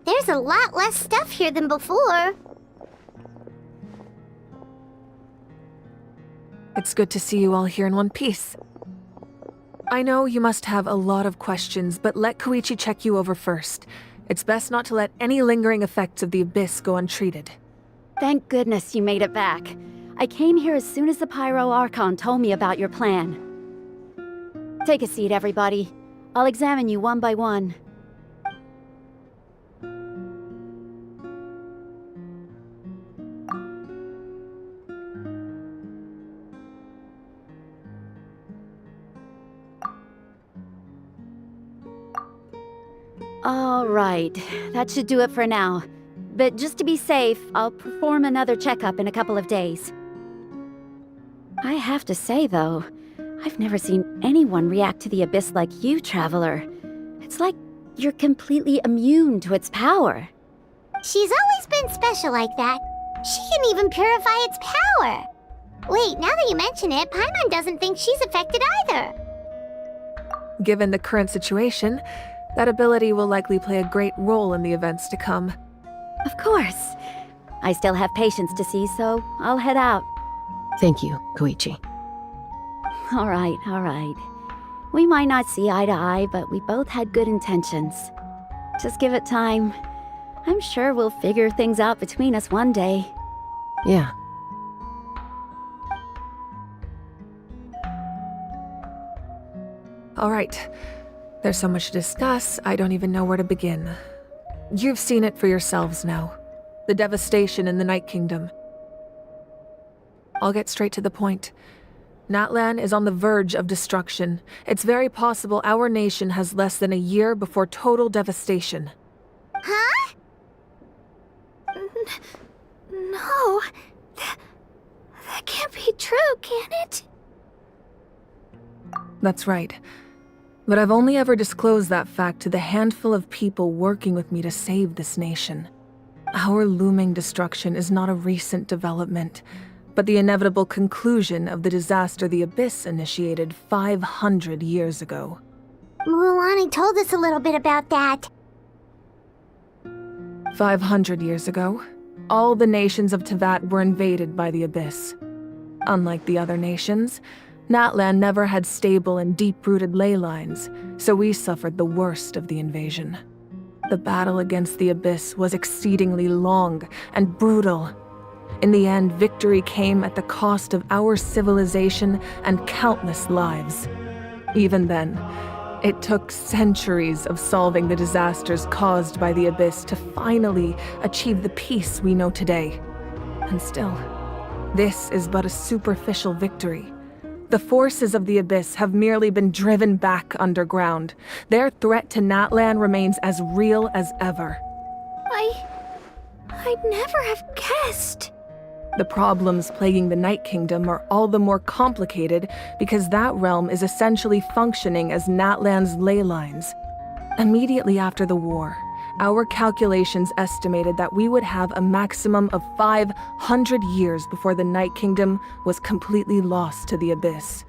There's a lot less stuff here than before. It's good to see you all here in one piece. I know you must have a lot of questions, but let Koichi check you over first. It's best not to let any lingering effects of the Abyss go untreated. Thank goodness you made it back. I came here as soon as the Pyro Archon told me about your plan. Take a seat, everybody. I'll examine you one by one. All right, that should do it for now. But just to be safe, I'll perform another checkup in a couple of days. I have to say, though, I've never seen anyone react to the Abyss like you, Traveler. It's like you're completely immune to its power. She's always been special like that. She can even purify its power. Wait, now that you mention it, Paimon doesn't think she's affected either. Given the current situation, that ability will likely play a great role in the events to come. Of course. I still have patients to see, so I'll head out. Thank you, Koichi. All right. We might not see eye to eye, but we both had good intentions. Just give it time. I'm sure we'll figure things out between us one day. Yeah. All right. There's so much to discuss, I don't even know where to begin. You've seen it for yourselves now. The devastation in the Night Kingdom. I'll get straight to the point. Natlan is on the verge of destruction. It's very possible our nation has less than a year before total devastation. Huh? No. That can't be true, can it? That's right. But I've only ever disclosed that fact to the handful of people working with me to save this nation. Our looming destruction is not a recent development, but the inevitable conclusion of the disaster the Abyss initiated 500 years ago. Mualani told us a little bit about that. 500 years ago, all the nations of Teyvat were invaded by the Abyss. Unlike the other nations, Natlan never had stable and deep-rooted ley lines, so we suffered the worst of the invasion. The battle against the Abyss was exceedingly long and brutal. In the end, victory came at the cost of our civilization and countless lives. Even then, it took centuries of solving the disasters caused by the Abyss to finally achieve the peace we know today. And still, this is but a superficial victory. The forces of the Abyss have merely been driven back underground. Their threat to Natlan remains as real as ever. I'd never have guessed. The problems plaguing the Night Kingdom are all the more complicated because that realm is essentially functioning as Natlan's ley lines. Immediately after the war, Our calculations estimated that we would have a maximum of 500 years before the Night Kingdom was completely lost to the Abyss.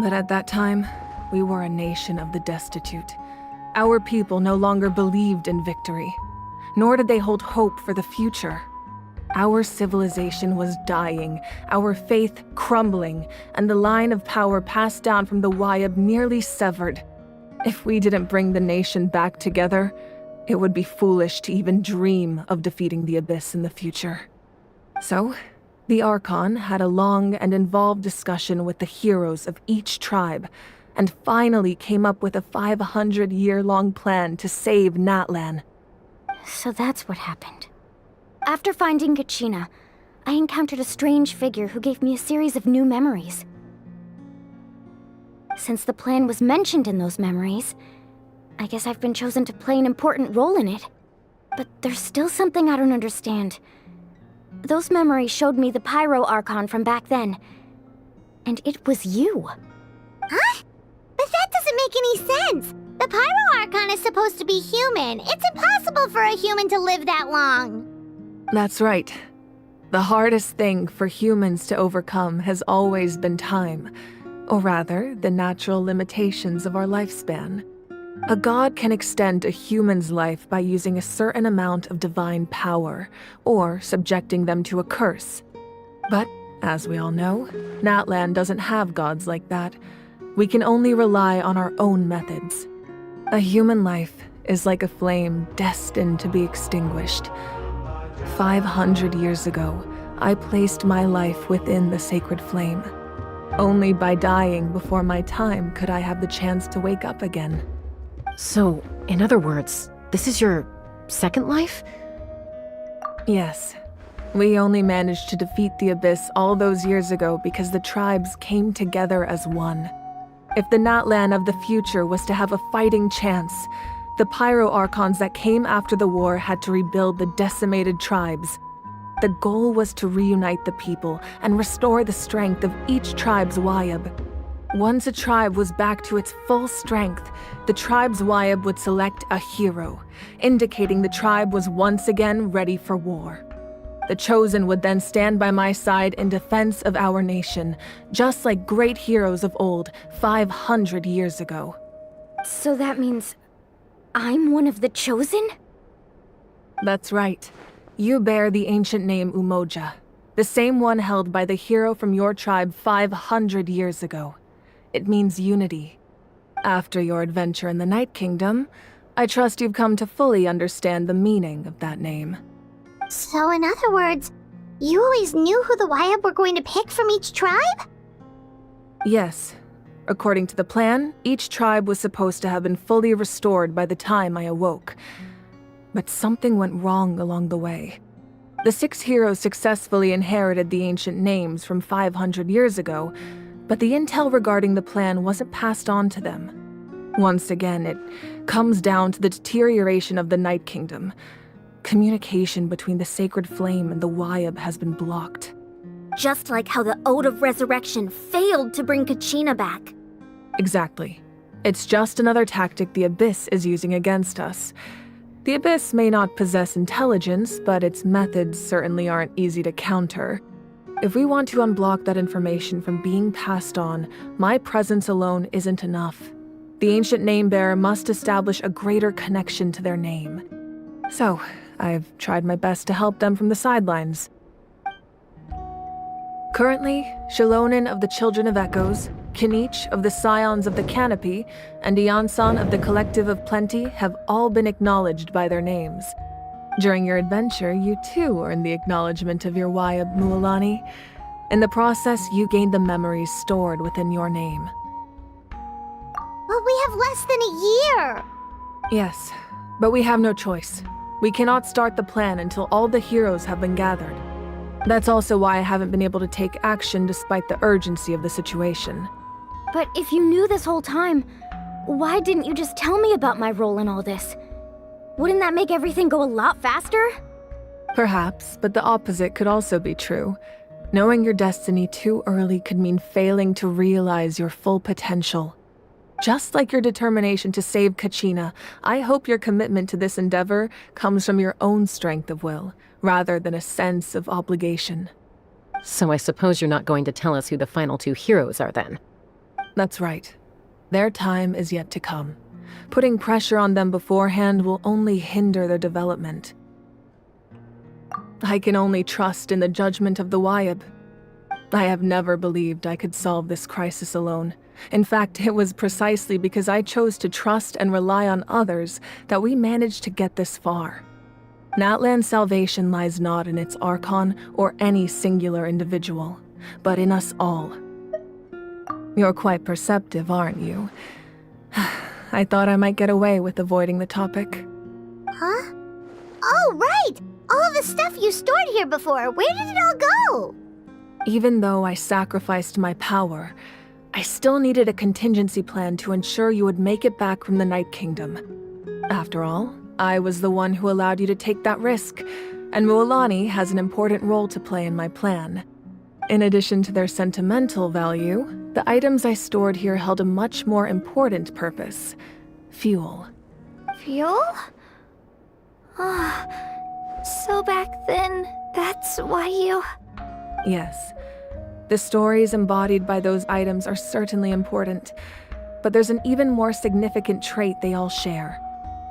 But at that time, we were a nation of the destitute. Our people no longer believed in victory, nor did they hold hope for the future. Our civilization was dying, our faith crumbling, and the line of power passed down from the Wyab nearly severed. If we didn't bring the nation back together, it would be foolish to even dream of defeating the Abyss in the future. So, the Archon had a long and involved discussion with the heroes of each tribe, and finally came up with a 500-year-long plan to save Natlan. So that's what happened. After finding Kachina, I encountered a strange figure who gave me a series of new memories. Since the plan was mentioned in those memories, I guess I've been chosen to play an important role in it. But there's still something I don't understand. Those memories showed me the Pyro Archon from back then. And it was you. Huh? But that doesn't make any sense! The Pyro Archon is supposed to be human. It's impossible for a human to live that long. That's right. The hardest thing for humans to overcome has always been time, or rather, the natural limitations of our lifespan. A god can extend a human's life by using a certain amount of divine power, or subjecting them to a curse. But, as we all know, Natlan doesn't have gods like that. We can only rely on our own methods. A human life is like a flame destined to be extinguished. 500 years ago, I placed my life within the sacred flame. Only by dying before my time could I have the chance to wake up again. So, in other words, this is your second life? Yes. We only managed to defeat the Abyss all those years ago because the tribes came together as one. If the Natlan of the future was to have a fighting chance, the Pyro Archons that came after the war had to rebuild the decimated tribes. The goal was to reunite the people and restore the strength of each tribe's Wyab. Once a tribe was back to its full strength, the tribe's Wyab would select a hero, indicating the tribe was once again ready for war. The Chosen would then stand by my side in defense of our nation, just like great heroes of old 500 years ago. So that means I'm one of the Chosen? That's right. You bear the ancient name Umoja, the same one held by the hero from your tribe 500 years ago. It means unity. After your adventure in the Night Kingdom, I trust you've come to fully understand the meaning of that name. So in other words, you always knew who the Wyab were going to pick from each tribe? Yes. According to the plan, each tribe was supposed to have been fully restored by the time I awoke. But something went wrong along the way. The 6 heroes successfully inherited the ancient names from 500 years ago, but the intel regarding the plan wasn't passed on to them. Once again, it comes down to the deterioration of the Night Kingdom. Communication between the Sacred Flame and the Wyab has been blocked. Just like how the Ode of Resurrection failed to bring Kachina back. Exactly. It's just another tactic the Abyss is using against us. The Abyss may not possess intelligence, but its methods certainly aren't easy to counter. If we want to unblock that information from being passed on, my presence alone isn't enough. The ancient name-bearer must establish a greater connection to their name. So, I've tried my best to help them from the sidelines. Currently, Shalonin of the Children of Echoes, Kinich of the Scions of the Canopy, and Iansan of the Collective of Plenty have all been acknowledged by their names. During your adventure, you too earned the acknowledgement of your Wyab Mualani. In the process, you gained the memories stored within your name. But we have less than a year! Yes, but we have no choice. We cannot start the plan until all the heroes have been gathered. That's also why I haven't been able to take action despite the urgency of the situation. But if you knew this whole time, why didn't you just tell me about my role in all this? Wouldn't that make everything go a lot faster? Perhaps, but the opposite could also be true. Knowing your destiny too early could mean failing to realize your full potential. Just like your determination to save Kachina, I hope your commitment to this endeavor comes from your own strength of will, rather than a sense of obligation. So I suppose you're not going to tell us who the final two heroes are then? That's right. Their time is yet to come. Putting pressure on them beforehand will only hinder their development. I can only trust in the judgment of the Wyab. I have never believed I could solve this crisis alone. In fact, it was precisely because I chose to trust and rely on others that we managed to get this far. Natlan's salvation lies not in its Archon or any singular individual, but in us all. You're quite perceptive, aren't you? I thought I might get away with avoiding the topic. Huh? Oh, right! All the stuff you stored here before, where did it all go? Even though I sacrificed my power, I still needed a contingency plan to ensure you would make it back from the Night Kingdom. After all, I was the one who allowed you to take that risk, and Mualani has an important role to play in my plan. In addition to their sentimental value, the items I stored here held a much more important purpose: fuel. Fuel? So back then, that's why you... Yes. The stories embodied by those items are certainly important, but there's an even more significant trait they all share.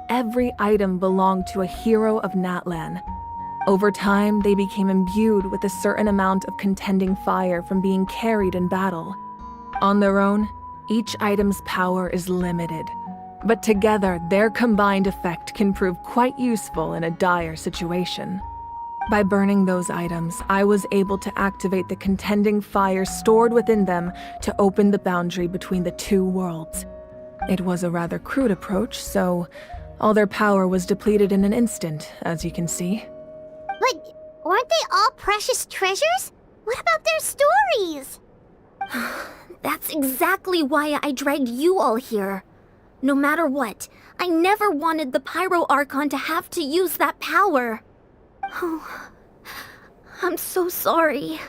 Every item belonged to a hero of Natlan. Over time, they became imbued with a certain amount of contending fire from being carried in battle. On their own, each item's power is limited, but together, their combined effect can prove quite useful in a dire situation. By burning those items, I was able to activate the contending fire stored within them to open the boundary between the two worlds. It was a rather crude approach, so all their power was depleted in an instant, as you can see. But weren't they all precious treasures? What about their stories? That's exactly why I dragged you all here. No matter what, I never wanted the Pyro Archon to have to use that power. Oh, I'm so sorry.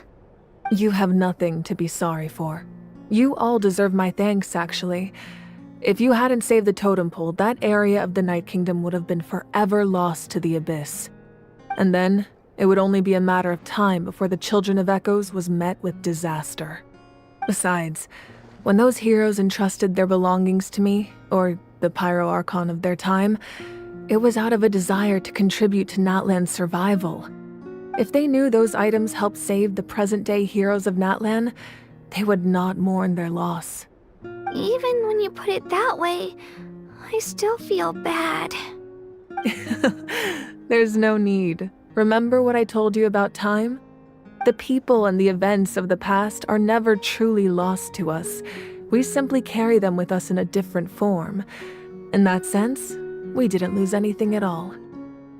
You have nothing to be sorry for. You all deserve my thanks, actually. If you hadn't saved the totem pole, that area of the Night Kingdom would have been forever lost to the Abyss. And then, it would only be a matter of time before the Children of Echoes was met with disaster. Besides, when those heroes entrusted their belongings to me, or the Pyro Archon of their time, it was out of a desire to contribute to Natlan's survival. If they knew those items helped save the present-day heroes of Natlan, they would not mourn their loss. Even when you put it that way, I still feel bad. There's no need. Remember what I told you about time? The people and the events of the past are never truly lost to us. We simply carry them with us in a different form. In that sense, we didn't lose anything at all.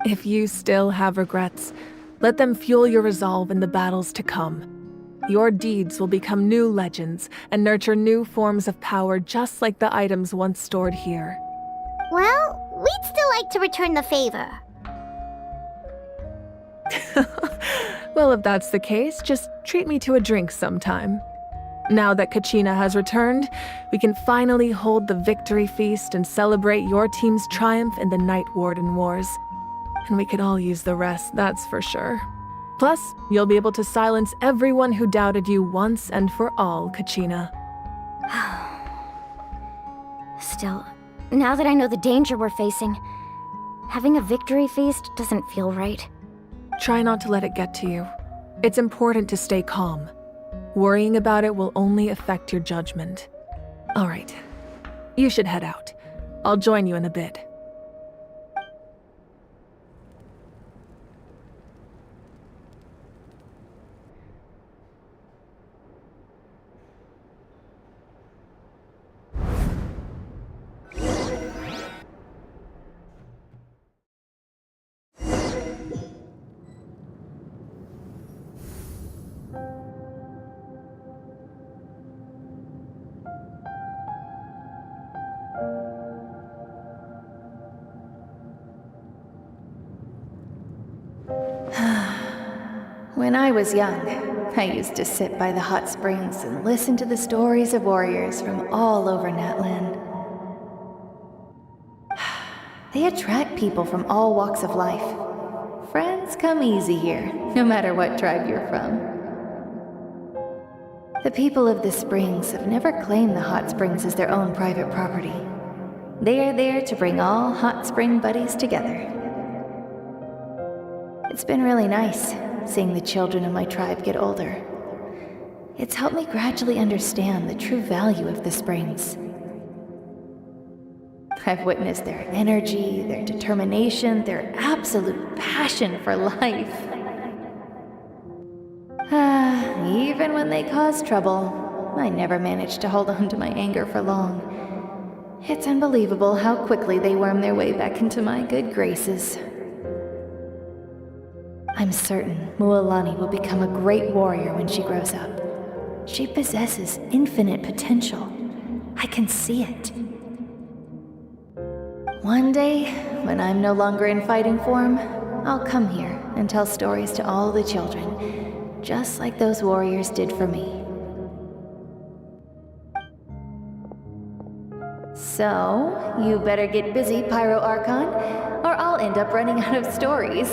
If you still have regrets, let them fuel your resolve in the battles to come. Your deeds will become new legends and nurture new forms of power just like the items once stored here. Well, we'd still like to return the favor. Well, if that's the case, just treat me to a drink sometime. Now that Kachina has returned, we can finally hold the victory feast and celebrate your team's triumph in the Night Warden Wars. And we could all use the rest, that's for sure. Plus, you'll be able to silence everyone who doubted you once and for all, Kachina. Still, now that I know the danger we're facing, having a victory feast doesn't feel right. Try not to let it get to you. It's important to stay calm. Worrying about it will only affect your judgment. All right, you should head out. I'll join you in a bit. When I was young, I used to sit by the hot springs and listen to the stories of warriors from all over Natlan. They attract people from all walks of life. Friends come easy here, no matter what tribe you're from. The people of the springs have never claimed the hot springs as their own private property. They are there to bring all hot spring buddies together. It's been really nice seeing the children of my tribe get older. It's helped me gradually understand the true value of the springs. I've witnessed their energy, their determination, their absolute passion for life. Even when they cause trouble, I never managed to hold on to my anger for long. It's unbelievable how quickly they worm their way back into my good graces. I'm certain Mualani will become a great warrior when she grows up. She possesses infinite potential. I can see it. One day, when I'm no longer in fighting form, I'll come here and tell stories to all the children, just like those warriors did for me. So, you better get busy, Pyro Archon, or I'll end up running out of stories.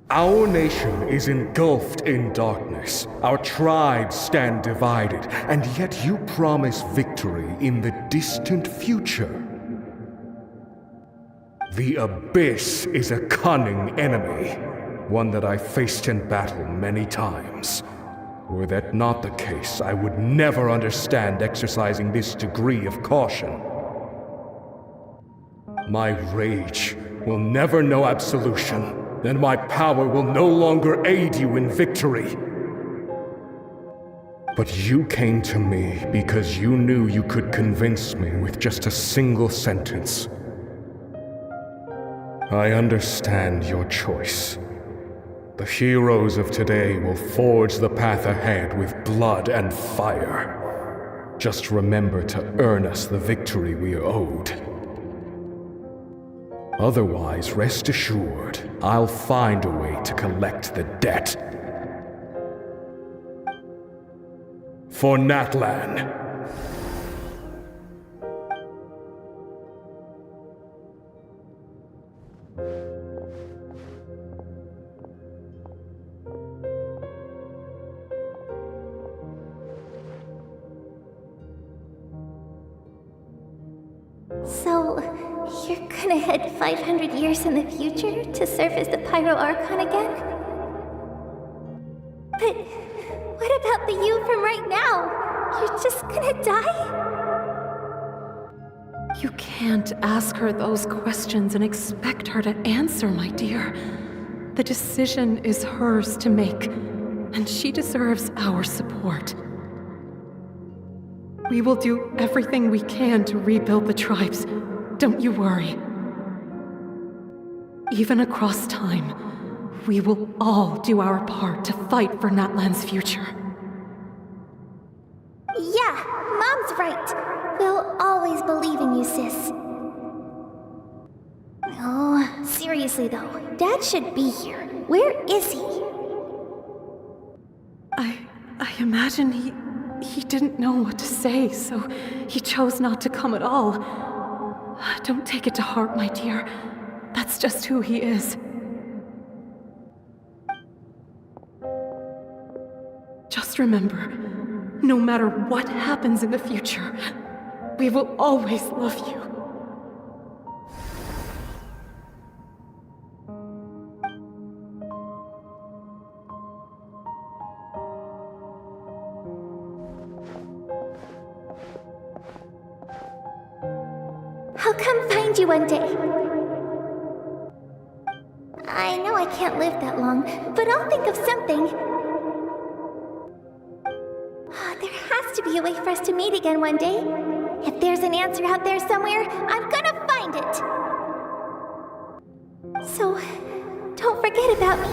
Our nation is engulfed in darkness. Our tribes stand divided, and yet you promise victory in the distant future. The Abyss is a cunning enemy, one that I faced in battle many times. Were that not the case, I would never understand exercising this degree of caution. My rage will never know absolution. Then my power will no longer aid you in victory. But you came to me because you knew you could convince me with just a single sentence. I understand your choice. The heroes of today will forge the path ahead with blood and fire. Just remember to earn us the victory we are owed. Otherwise, rest assured, I'll find a way to collect the debt. For Natlan. So, you're gonna head 500 years in the future to serve as the Pyro Archon again? But what about the you from right now? You're just gonna die? You can't ask her those questions and expect her to answer, my dear. The decision is hers to make, and she deserves our support. We will do everything we can to rebuild the tribes. Don't you worry. Even across time, we will all do our part to fight for Natlan's future. Yeah, Mom's right. We'll always believe in you, sis. Oh, seriously though, Dad should be here. Where is he? I imagine he didn't know what to say, so he chose not to come at all. Don't take it to heart, my dear. That's just who he is. Just remember, no matter what happens in the future, we will always love you. I'll come find you one day. I know I can't live that long, but I'll think of something. There has to be a way for us to meet again one day. If there's an answer out there somewhere, I'm gonna find it. So, don't forget about me.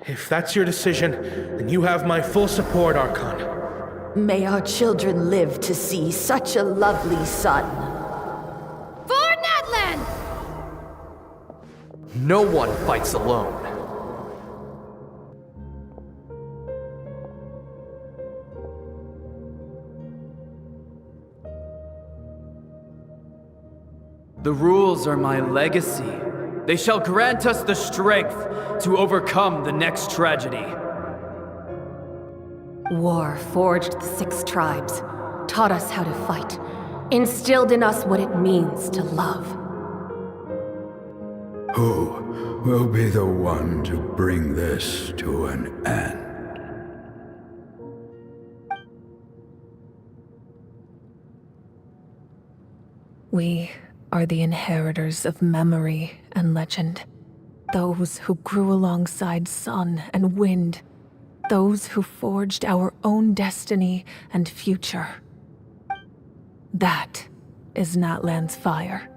If that's your decision, then you have my full support, Archon. May our children live to see such a lovely son. For Natlan! No one fights alone. The rules are my legacy. They shall grant us the strength to overcome the next tragedy. War forged the 6 tribes, taught us how to fight, instilled in us what it means to love. Who will be the one to bring this to an end? We are the inheritors of memory and legend. Those who grew alongside sun and wind. Those who forged our own destiny and future. That is Natlan's fire.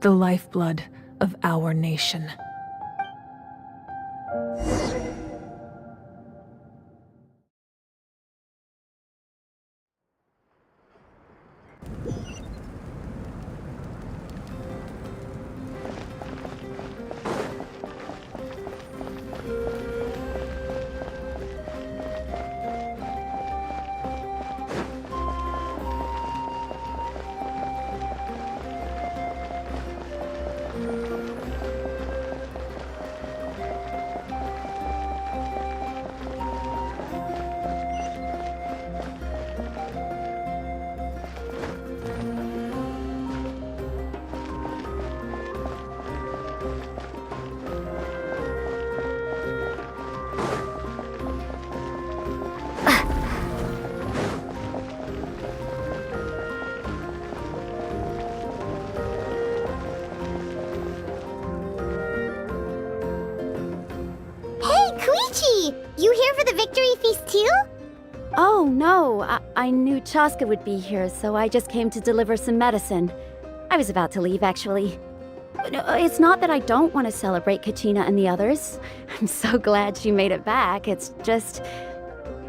The lifeblood of our nation. You here for the victory feast too? Oh, no. I knew Chaska would be here, so I just came to deliver some medicine. I was about to leave, actually. It's not that I don't want to celebrate Kachina and the others. I'm so glad she made it back. It's just...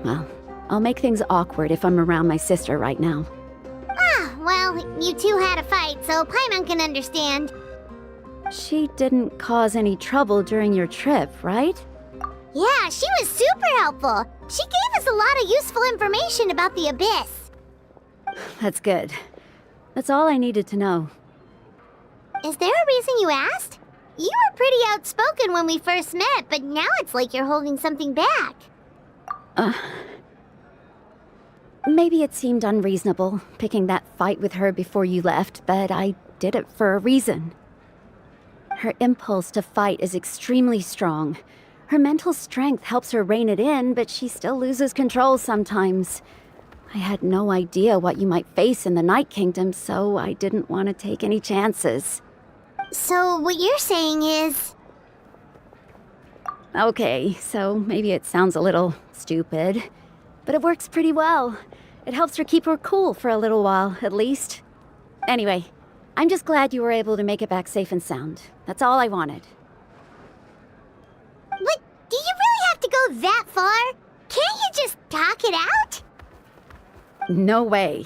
well, I'll make things awkward if I'm around my sister right now. Ah, well, you two had a fight, so Paimon can understand. She didn't cause any trouble during your trip, right? Yeah, she was super helpful. She gave us a lot of useful information about the Abyss. That's good. That's all I needed to know. Is there a reason you asked? You were pretty outspoken when we first met, but now it's like you're holding something back. Maybe it seemed unreasonable, picking that fight with her before you left, but I did it for a reason. Her impulse to fight is extremely strong. Her mental strength helps her rein it in, but she still loses control sometimes. I had no idea what you might face in the Night Kingdom, so I didn't want to take any chances. So what you're saying is... Okay, so maybe it sounds a little stupid, but it works pretty well. It helps her keep her cool for a little while, at least. Anyway, I'm just glad you were able to make it back safe and sound. That's all I wanted. But do you really have to go that far? Can't you just talk it out? No way.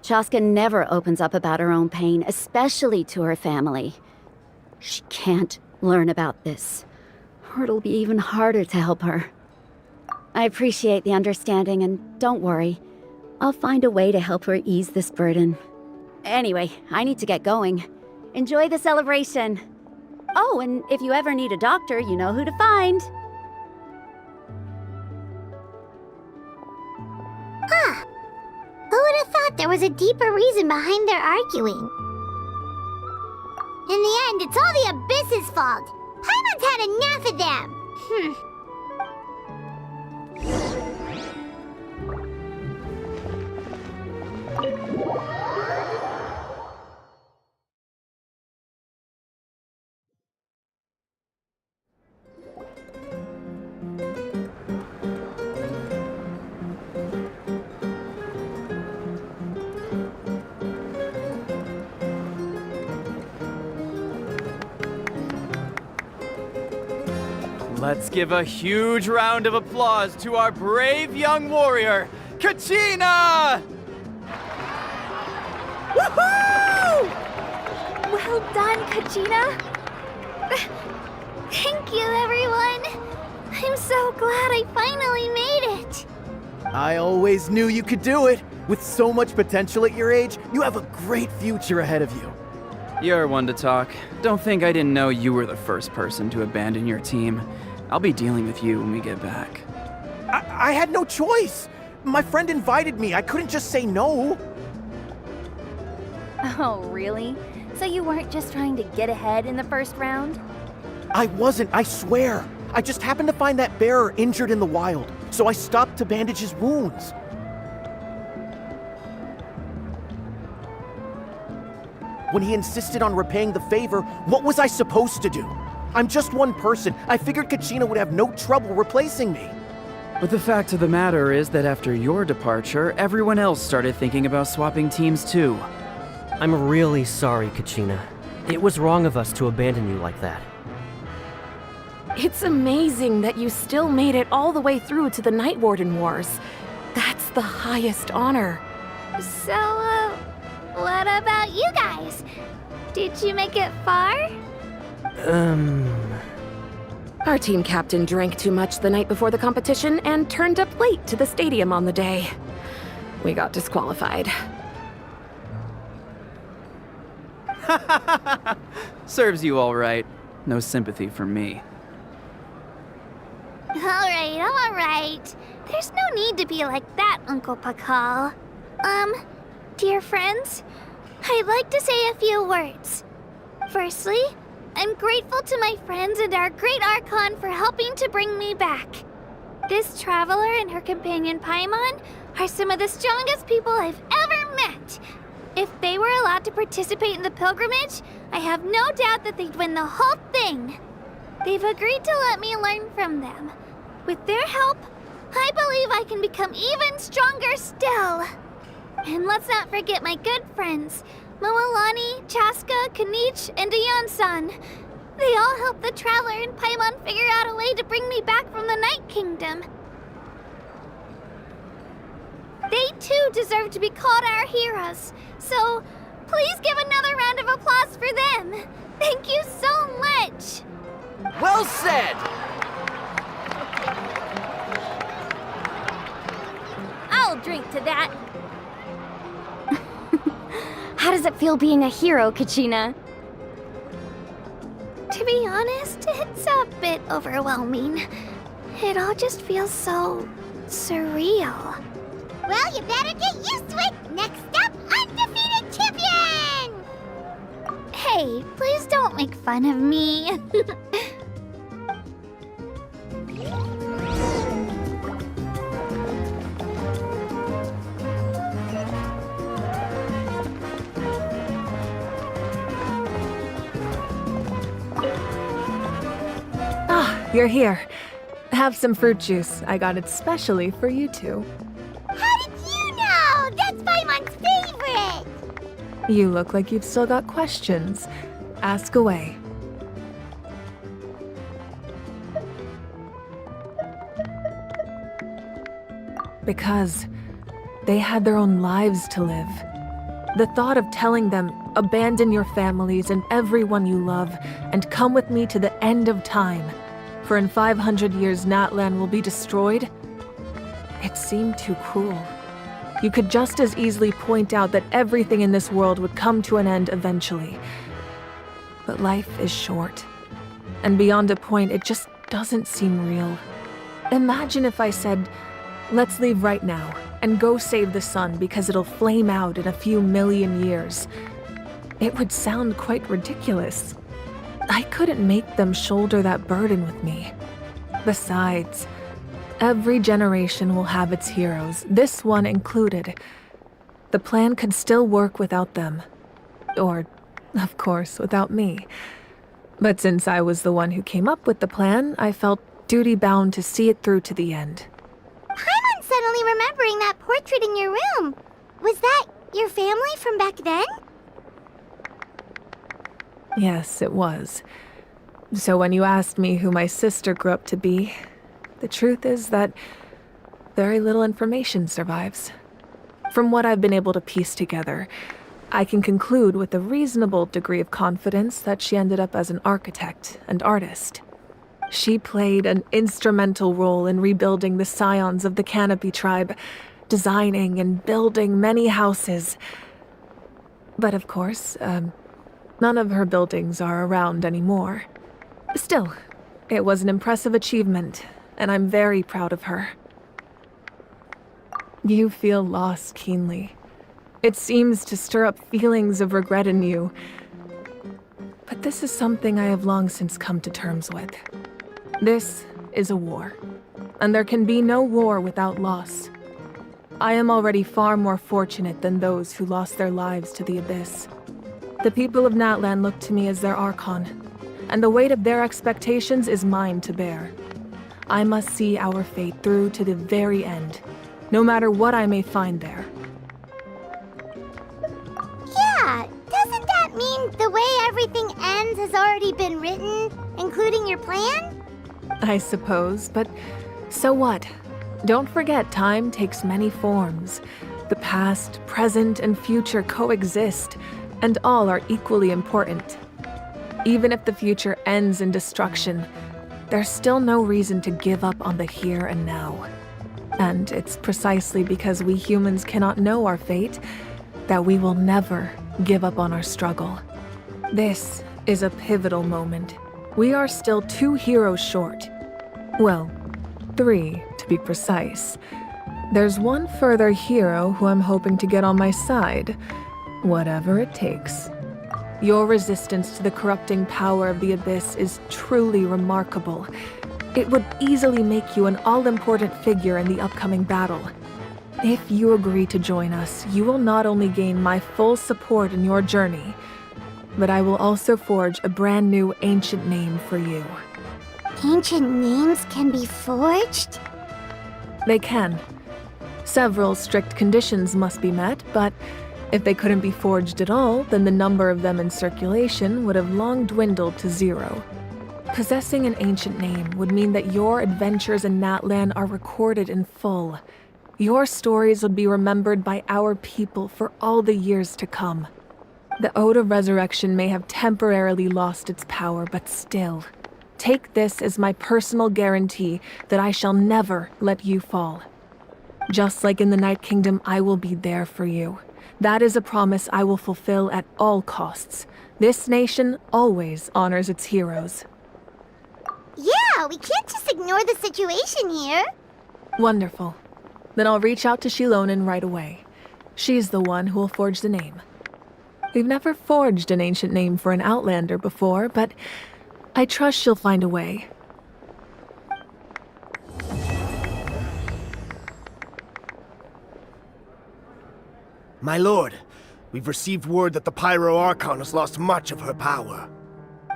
Chaska never opens up about her own pain, especially to her family. She can't learn about this, or it'll be even harder to help her. I appreciate the understanding, and don't worry. I'll find a way to help her ease this burden. Anyway, I need to get going. Enjoy the celebration. Oh, and if you ever need a doctor, you know who to find. Huh. Who would have thought there was a deeper reason behind their arguing? In the end, it's all the Abyss's fault. Paimon's had enough of them. Let's give a huge round of applause to our brave young warrior, Kachina! Woohoo! Well done, Kachina. Thank you, everyone. I'm so glad I finally made it. I always knew you could do it. With so much potential at your age, you have a great future ahead of you. You're one to talk. Don't think I didn't know you were the first person to abandon your team. I'll be dealing with you when we get back. I had no choice. My friend invited me. I couldn't just say no. Oh, really? So you weren't just trying to get ahead in the first round? I wasn't, I swear. I just happened to find that bearer injured in the wild, so I stopped to bandage his wounds. When he insisted on repaying the favor, what was I supposed to do? I'm just one person. I figured Kachina would have no trouble replacing me. But the fact of the matter is that after your departure, everyone else started thinking about swapping teams too. I'm really sorry, Kachina. It was wrong of us to abandon you like that. It's amazing that you still made it all the way through to the Night Warden Wars. That's the highest honor. So, what about you guys? Did you make it far? Our team captain drank too much the night before the competition and turned up late to the stadium on the day. We got disqualified. Serves you all right. No sympathy for me. All right. There's no need to be like that, Uncle Pakal. Dear friends, I'd like to say a few words. Firstly, I'm grateful to my friends and our great Archon for helping to bring me back. This traveler and her companion Paimon are some of the strongest people I've ever met. If they were allowed to participate in the pilgrimage, I have no doubt that they'd win the whole thing. They've agreed to let me learn from them. With their help, I believe I can become even stronger still. And let's not forget my good friends, Moalani, Chaska, Kanich, and Aeon-san. They all helped the Traveler and Paimon figure out a way to bring me back from the Night Kingdom. They too deserve to be called our heroes, so please give another round of applause for them. Thank you so much. Well said! I'll drink to that. How does it feel being a hero, Kachina? To be honest, it's a bit overwhelming. It all just feels so surreal. Well, you better get used to it. Next up, undefeated champion! Hey, please don't make fun of me. You're here. Have some fruit juice. I got it specially for you two. How did you know? That's Paimon's favorite! You look like you've still got questions. Ask away. Because they had their own lives to live. The thought of telling them, abandon your families and everyone you love, and come with me to the end of time, for in 500 years Natlan will be destroyed, it seemed too cruel. You could just as easily point out that everything in this world would come to an end eventually. But life is short, and beyond a point, it just doesn't seem real. Imagine if I said, let's leave right now, and go save the sun because it'll flame out in a few million years. It would sound quite ridiculous. I couldn't make them shoulder that burden with me. Besides, every generation will have its heroes, this one included. The plan could still work without them. Or, of course, without me. But since I was the one who came up with the plan, I felt duty-bound to see it through to the end. Paimon's suddenly remembering that portrait in your room. Was that your family from back then? Yes, it was. So when you asked me who my sister grew up to be, the truth is that very little information survives. From what I've been able to piece together, I can conclude with a reasonable degree of confidence that she ended up as an architect and artist. She played an instrumental role in rebuilding the scions of the Canopy tribe, designing and building many houses. But of course, none of her buildings are around anymore. Still, it was an impressive achievement, and I'm very proud of her. You feel loss keenly. It seems to stir up feelings of regret in you. But this is something I have long since come to terms with. This is a war, and there can be no war without loss. I am already far more fortunate than those who lost their lives to the Abyss. The people of Natlan look to me as their Archon, and the weight of their expectations is mine to bear. I must see our fate through to the very end, no matter what I may find there. Yeah, doesn't that mean the way everything ends has already been written, including your plan? I suppose, but so what? Don't forget, time takes many forms. The past, present, and future coexist, and all are equally important. Even if the future ends in destruction, there's still no reason to give up on the here and now. And it's precisely because we humans cannot know our fate that we will never give up on our struggle. This is a pivotal moment. We are still 2 heroes short. Well, 3 to be precise. There's one further hero who I'm hoping to get on my side, whatever it takes. Your resistance to the corrupting power of the Abyss is truly remarkable. It would easily make you an all-important figure in the upcoming battle. If you agree to join us, you will not only gain my full support in your journey, but I will also forge a brand new ancient name for you. Ancient names can be forged? They can. Several strict conditions must be met, but if they couldn't be forged at all, then the number of them in circulation would have long dwindled to 0. Possessing an ancient name would mean that your adventures in Natlan are recorded in full. Your stories would be remembered by our people for all the years to come. The Ode of Resurrection may have temporarily lost its power, but still, take this as my personal guarantee that I shall never let you fall. Just like in the Night Kingdom, I will be there for you. That is a promise I will fulfill at all costs. This nation always honors its heroes. Yeah, we can't just ignore the situation here. Wonderful. Then I'll reach out to Shilonen right away. She's the one who will forge the name. We've never forged an ancient name for an Outlander before, but I trust she'll find a way. My lord, we've received word that the Pyro Archon has lost much of her power.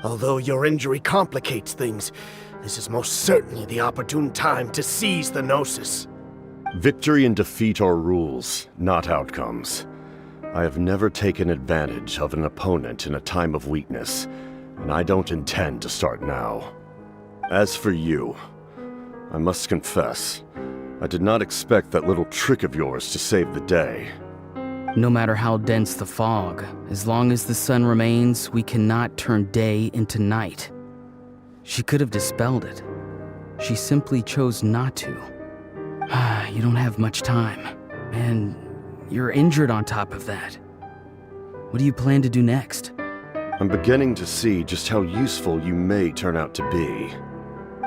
Although your injury complicates things, this is most certainly the opportune time to seize the Gnosis. Victory and defeat are rules, not outcomes. I have never taken advantage of an opponent in a time of weakness, and I don't intend to start now. As for you, I must confess, I did not expect that little trick of yours to save the day. No matter how dense the fog, as long as the sun remains, we cannot turn day into night. She could have dispelled it. She simply chose not to. You don't have much time, and you're injured on top of that. What do you plan to do next? I'm beginning to see just how useful you may turn out to be.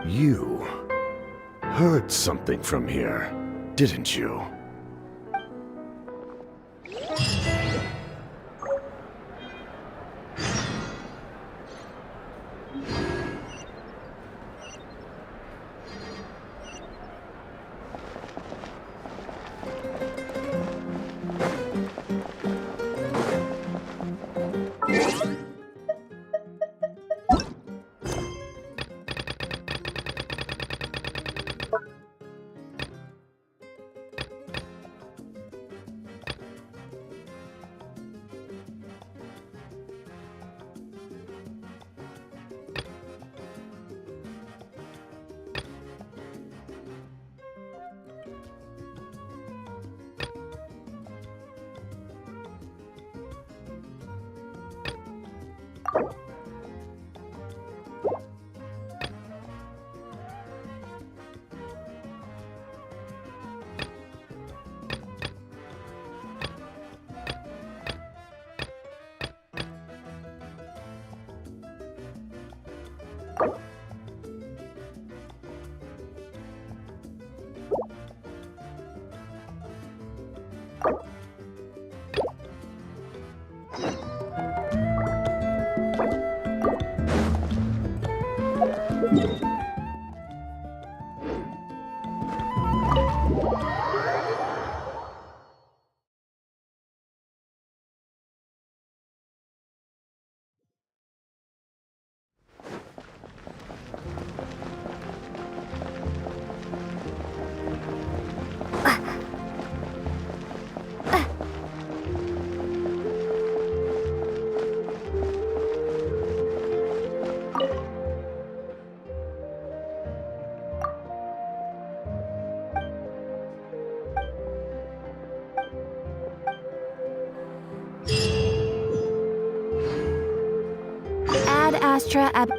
You heard something from here, didn't you? Ad Astra Ab...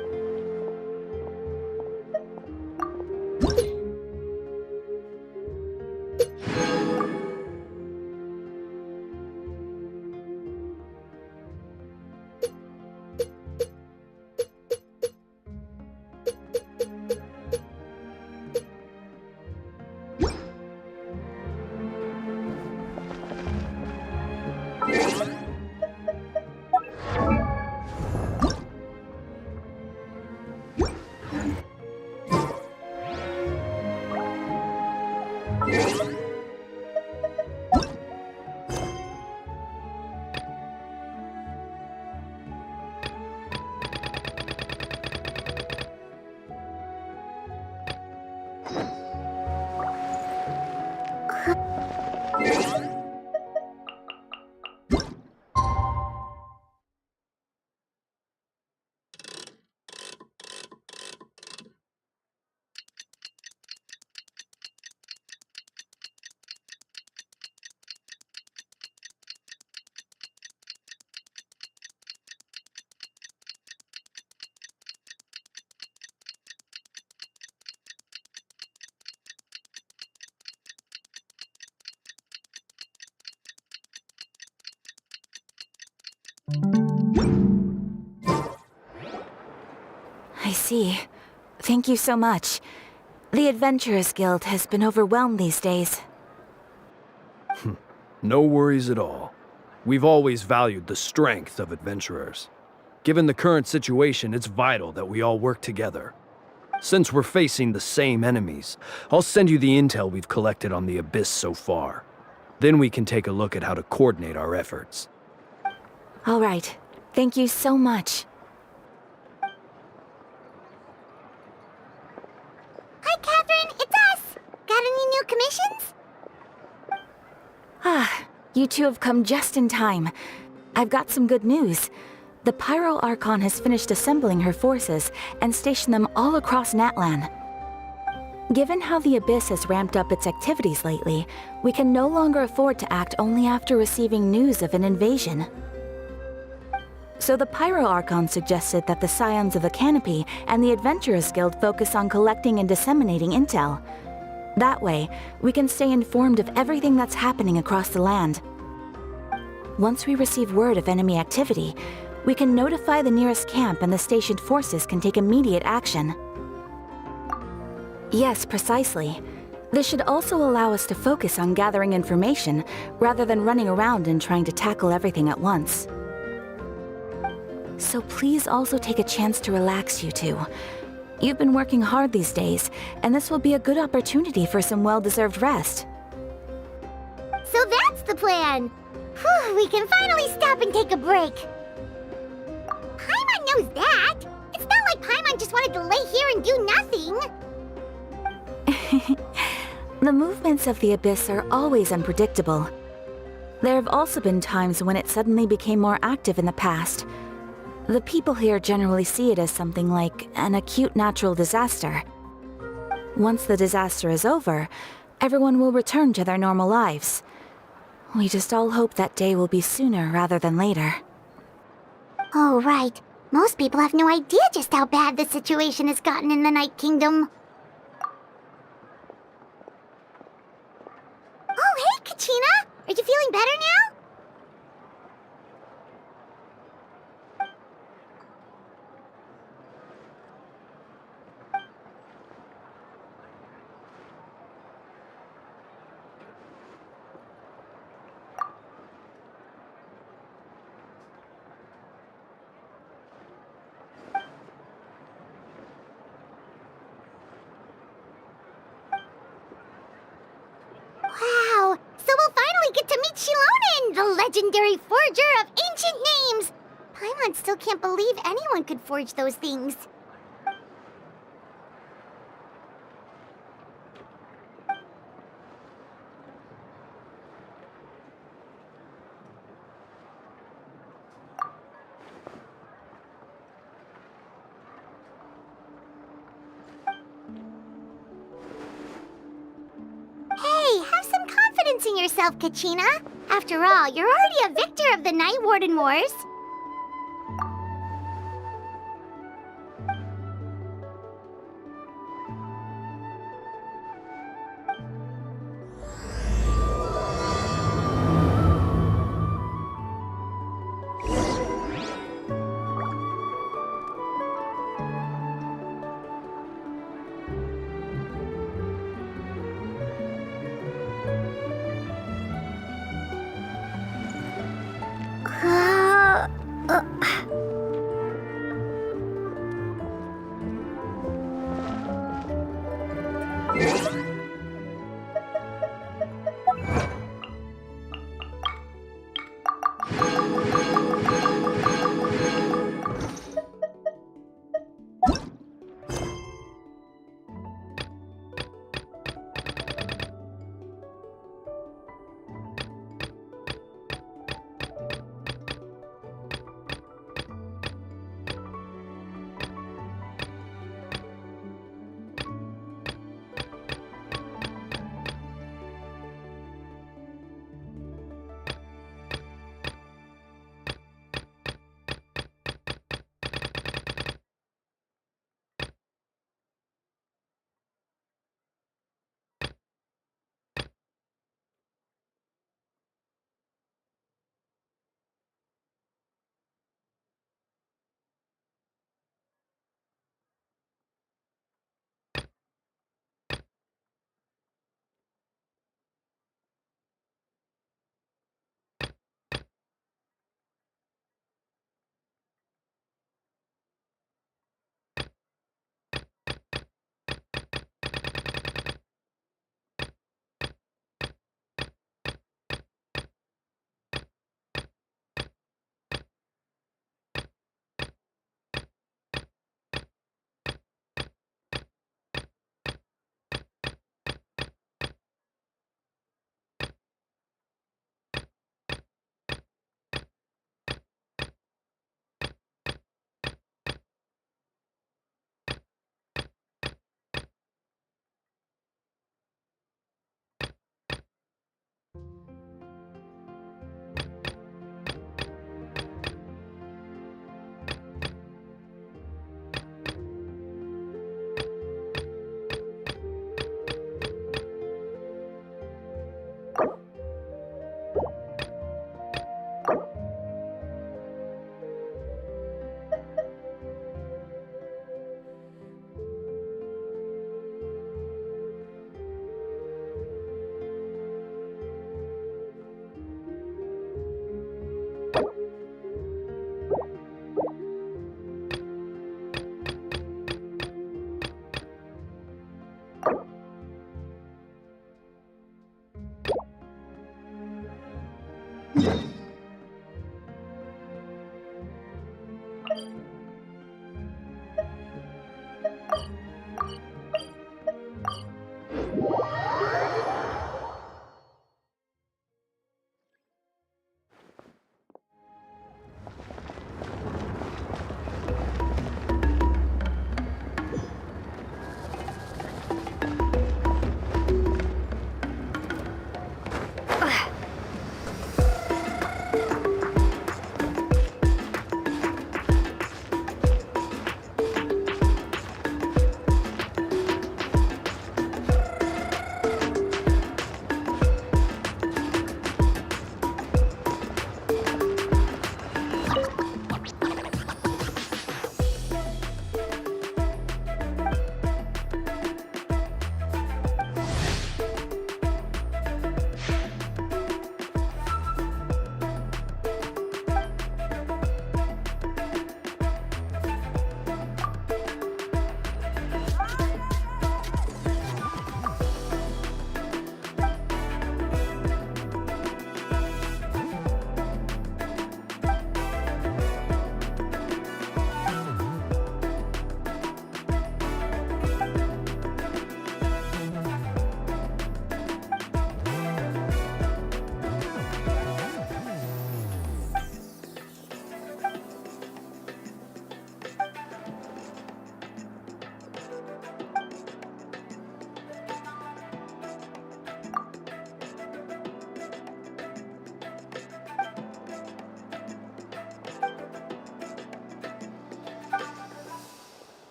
I see. Thank you so much. The Adventurers Guild has been overwhelmed these days. No worries at all. We've always valued the strength of adventurers. Given the current situation, it's vital that we all work together. Since we're facing the same enemies, I'll send you the intel we've collected on the Abyss so far. Then we can take a look at how to coordinate our efforts. All right. Thank you so much. Hi, Catherine, it's us! Got any new commissions? Ah, you two have come just in time. I've got some good news. The Pyro Archon has finished assembling her forces and stationed them all across Natlan. Given how the Abyss has ramped up its activities lately, we can no longer afford to act only after receiving news of an invasion. So the Pyro Archon suggested that the Scions of the Canopy and the Adventurers Guild focus on collecting and disseminating intel. That way, we can stay informed of everything that's happening across the land. Once we receive word of enemy activity, we can notify the nearest camp and the stationed forces can take immediate action. Yes, precisely. This should also allow us to focus on gathering information rather than running around and trying to tackle everything at once. So please also take a chance to relax, you two. You've been working hard these days, and this will be a good opportunity for some well-deserved rest. So that's the plan! Whew, we can finally stop and take a break. Paimon knows that! It's not like Paimon just wanted to lay here and do nothing! The movements of the Abyss are always unpredictable. There have also been times when it suddenly became more active in the past. The people here generally see it as something like an acute natural disaster. Once the disaster is over, everyone will return to their normal lives. We just all hope that day will be sooner rather than later. Oh, right. Most people have no idea just how bad the situation has gotten in the Night Kingdom. Oh, hey, Kachina! Are you feeling better now? we get to meet Shilonen, the legendary forger of ancient names! Paimon still can't believe anyone could forge those things. Hey, have some confidence in yourself, Kachina. After all, you're already a victor of the Night Warden Wars.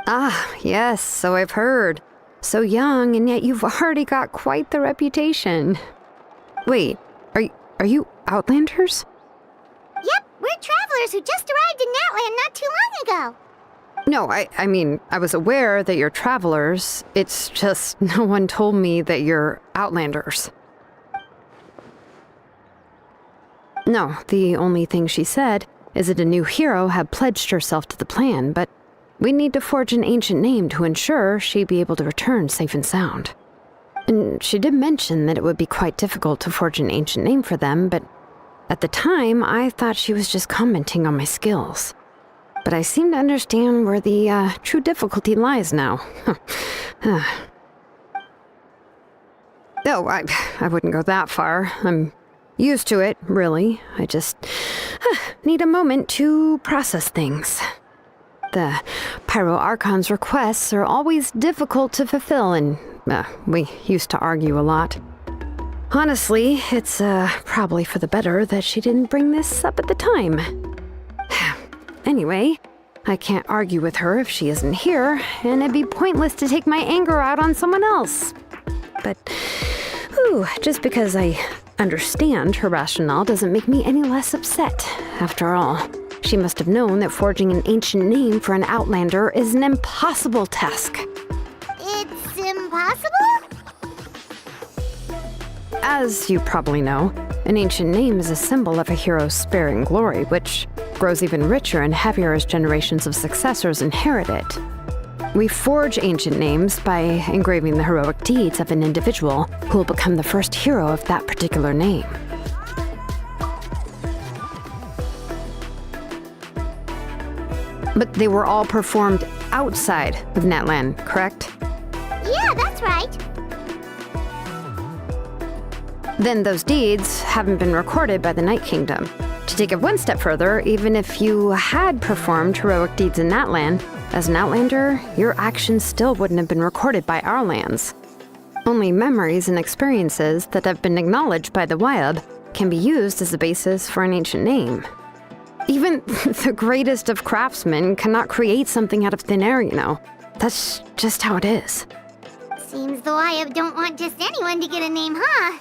Ah, yes, so I've heard. So young, and yet you've already got quite the reputation. Wait, are you Outlanders? Yep, we're travelers who just arrived in Natland not too long ago. No, I mean, I was aware that you're travelers. It's just no one told me that you're Outlanders. No, the only thing she said is that a new hero had pledged herself to the plan, but we need to forge an ancient name to ensure she'd be able to return safe and sound. And she did mention that it would be quite difficult to forge an ancient name for them, but at the time, I thought she was just commenting on my skills. But I seem to understand where the true difficulty lies now. No, I wouldn't go that far. I'm used to it, really. I just need a moment to process things. The Pyro Archon's requests are always difficult to fulfill, and we used to argue a lot. Honestly, it's probably for the better that she didn't bring this up at the time. Anyway, I can't argue with her if she isn't here, and it'd be pointless to take my anger out on someone else. But, just because I understand her rationale doesn't make me any less upset. After all, she must have known that forging an ancient name for an Outlander is an impossible task. It's impossible? As you probably know, an ancient name is a symbol of a hero's spirit and glory, which grows even richer and heavier as generations of successors inherit it. We forge ancient names by engraving the heroic deeds of an individual who will become the first hero of that particular name. But they were all performed outside of Natland, correct? Yeah, that's right. Then those deeds haven't been recorded by the Night Kingdom. To take it one step further, even if you had performed heroic deeds in Natland, as an Outlander, your actions still wouldn't have been recorded by our lands. Only memories and experiences that have been acknowledged by the Wyab can be used as the basis for an ancient name. Even the greatest of craftsmen cannot create something out of thin air, you know. That's just how it is. Seems the Wyab don't want just anyone to get a name, huh?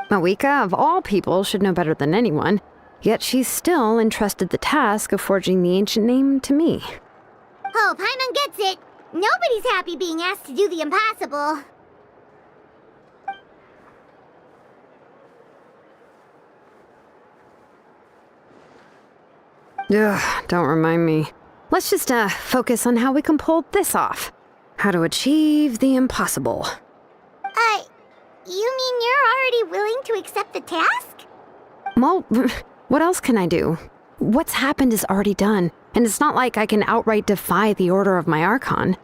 Mawika, of all people, should know better than anyone, yet she's still entrusted the task of forging the ancient name to me. Oh, Paimon gets it. Nobody's happy being asked to do the impossible. Ugh, don't remind me. Let's just focus on how we can pull this off. How to achieve the impossible. You mean you're already willing to accept the task? Well, what else can I do? What's happened is already done, and it's not like I can outright defy the order of my Archon.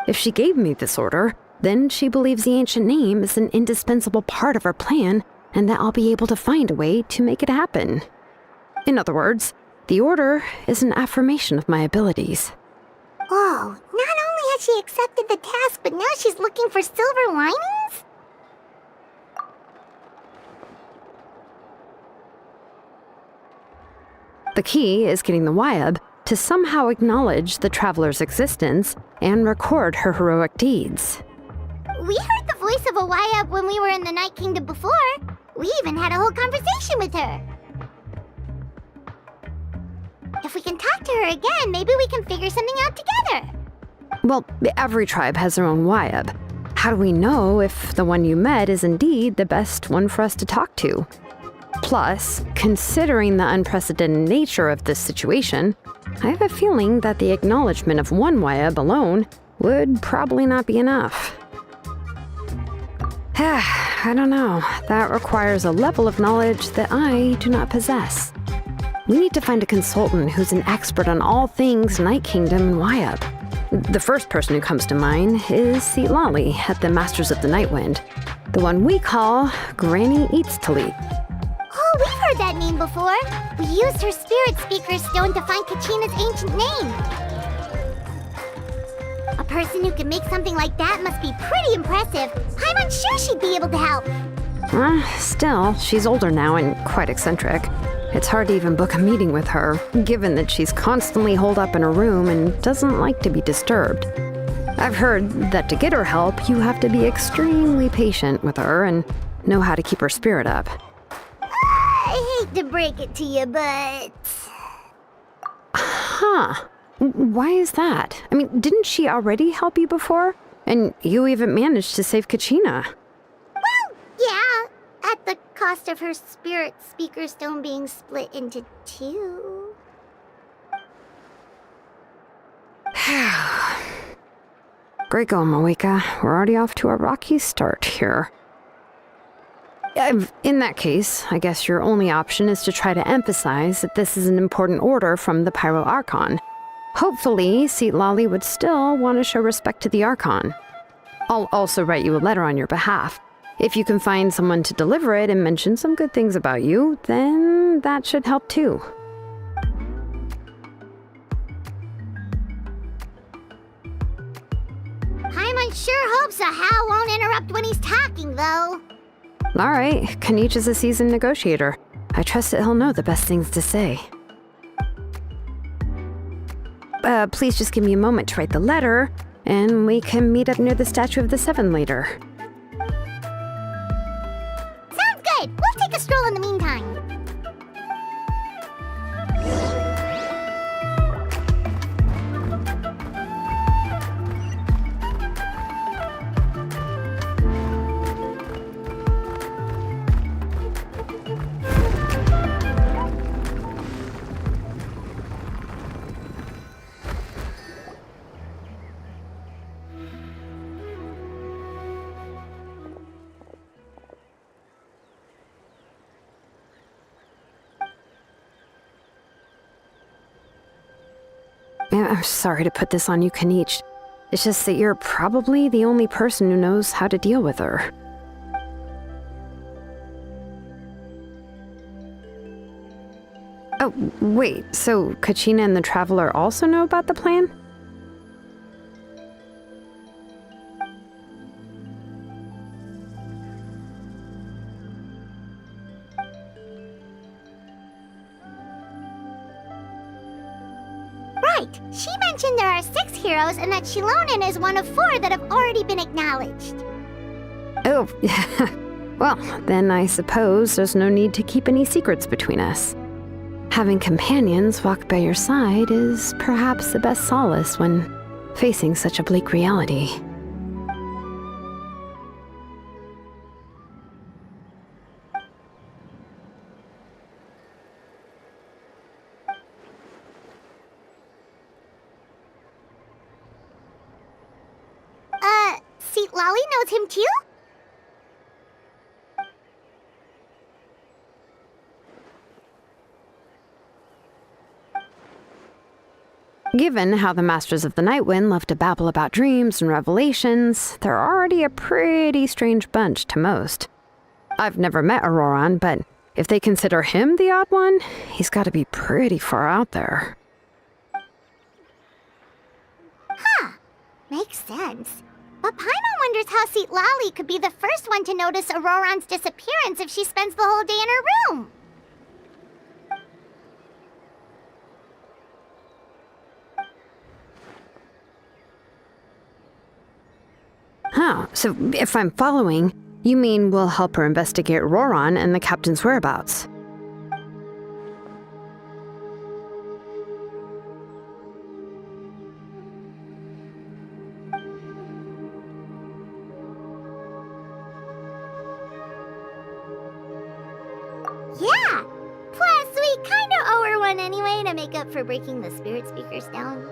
If she gave me this order, then she believes the ancient name is an indispensable part of her plan, and that I'll be able to find a way to make it happen. In other words, the order is an affirmation of my abilities. Whoa, not only has she accepted the task, but now she's looking for silver linings? The key is getting the Wyab to somehow acknowledge the traveler's existence and record her heroic deeds. We heard the voice of a Wyab when we were in the Night Kingdom before. We even had a whole conversation with her. If we can talk to her again, maybe we can figure something out together. Well, every tribe has their own Wyab. How do we know if the one you met is indeed the best one for us to talk to? Plus, considering the unprecedented nature of this situation, I have a feeling that the acknowledgement of one Wyab alone would probably not be enough. I don't know. That requires a level of knowledge that I do not possess. We need to find a consultant who's an expert on all things Night Kingdom and Wyab. The first person who comes to mind is Seatlali at the Masters of the Nightwind, the one we call Granny Eats Talit. Oh, we've heard that name before. We used her Spirit Speaker Stone to find Kachina's ancient name. A person who can make something like that must be pretty impressive. I'm unsure she'd be able to help. Still, she's older now and quite eccentric. It's hard to even book a meeting with her, given that she's constantly holed up in her room and doesn't like to be disturbed. I've heard that to get her help, you have to be extremely patient with her and know how to keep her spirit up. I hate to break it to you, but... Huh. Why is that? I mean, didn't she already help you before? And you even managed to save Kachina. Well, yeah. At the cost of her spirit speaker stone being split into 2. Great going, Moeka. We're already off to a rocky start here. In that case, I guess your only option is to try to emphasize that this is an important order from the Pyro Archon. Hopefully, Seatlali would still want to show respect to the Archon. I'll also write you a letter on your behalf. If you can find someone to deliver it and mention some good things about you, then that should help too. Paimon sure hopes a Hal won't interrupt when he's talking, though. Alright, Kanich is a seasoned negotiator. I trust that he'll know the best things to say. Please just give me a moment to write the letter, and we can meet up near the Statue of the Seven later. Sounds good. We'll take a stroll in the meantime. I'm sorry to put this on you, Kanich. It's just that you're probably the only person who knows how to deal with her. Oh, wait, so Kachina and the Traveler also know about the plan? Right. She mentioned there are 6 heroes and that Shilonen is one of 4 that have already been acknowledged. Oh, well, then I suppose there's no need to keep any secrets between us. Having companions walk by your side is perhaps the best solace when facing such a bleak reality. Seatlali knows him too? Given how the Masters of the Nightwind love to babble about dreams and revelations, they're already a pretty strange bunch to most. I've never met Auroran, but if they consider him the odd one, he's got to be pretty far out there. Huh. Makes sense. But Paimon wonders how Seatlali could be the first one to notice Auroran's disappearance if she spends the whole day in her room. Huh, so if I'm following, you mean we'll help her investigate Auroran and the captain's whereabouts? Yeah! Plus, we kinda owe her one anyway to make up for breaking the spirit speakers down.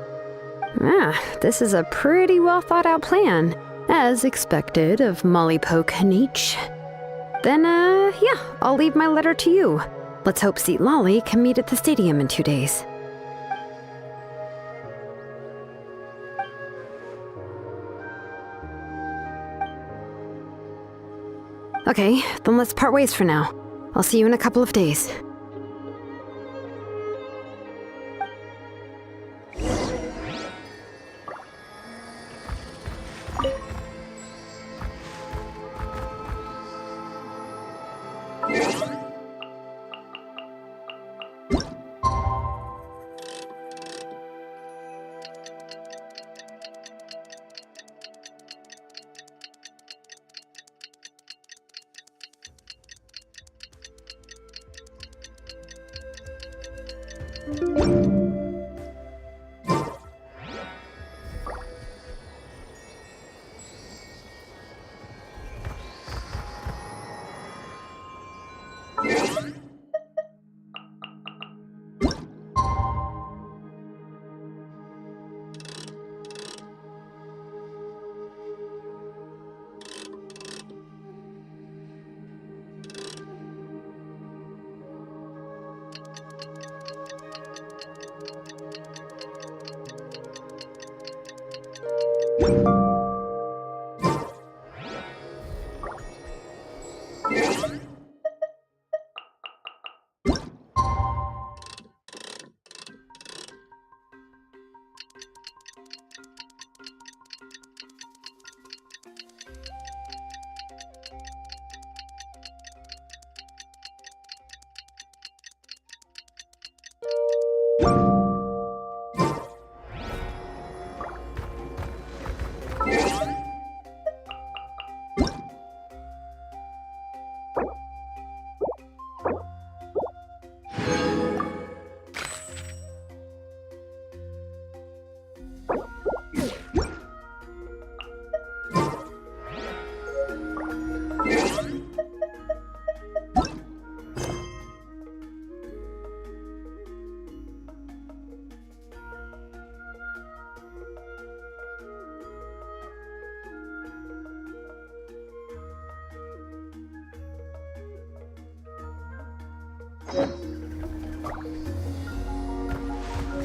Ah, this is a pretty well thought out plan, as expected of Molly Poke Kanich. Then, yeah, I'll leave my letter to you. Let's hope Seatlali can meet at the stadium in 2 days. Okay, then let's part ways for now. I'll see you in a couple of days.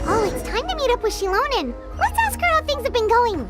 Oh, it's time to meet up with Shilonen. Let's ask her how things have been going.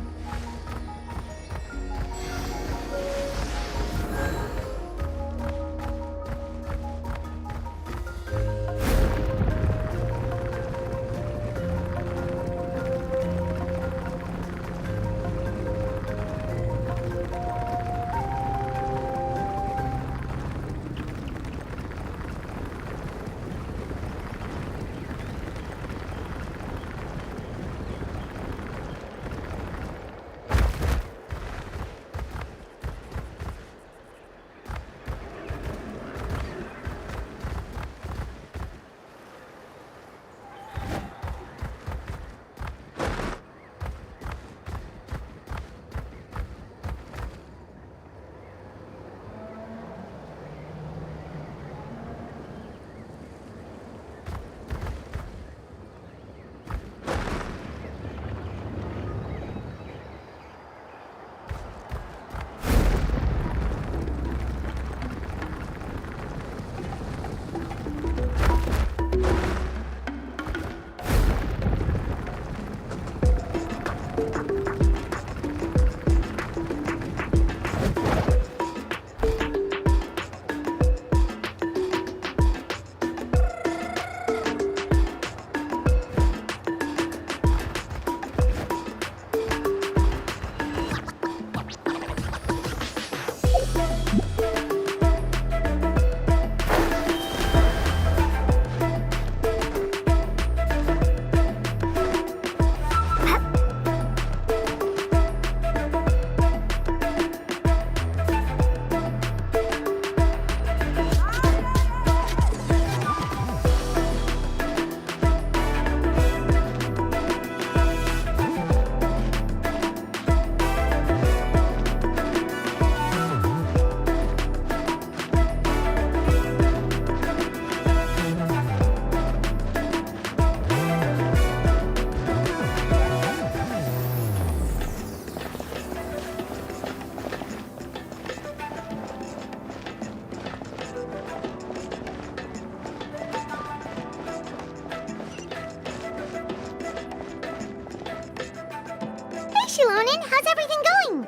Shilonen, how's everything going?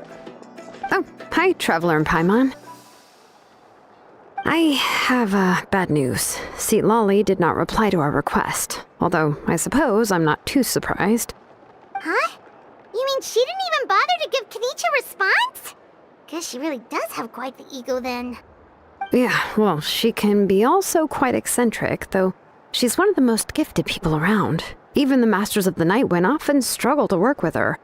Oh, hi, Traveler and Paimon. I have bad news. Seat Lolly did not reply to our request, although I suppose I'm not too surprised. Huh? You mean she didn't even bother to give Kenichi a response? Guess she really does have quite the ego then. Yeah, well, she can be also quite eccentric, though she's one of the most gifted people around. Even the Masters of the Night Wind often struggle to work with her.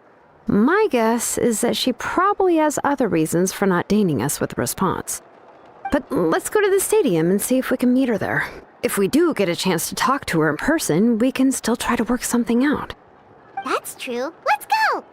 My guess is that she probably has other reasons for not deigning us with a response. But let's go to the stadium and see if we can meet her there. If we do get a chance to talk to her in person, we can still try to work something out. That's true. Let's go!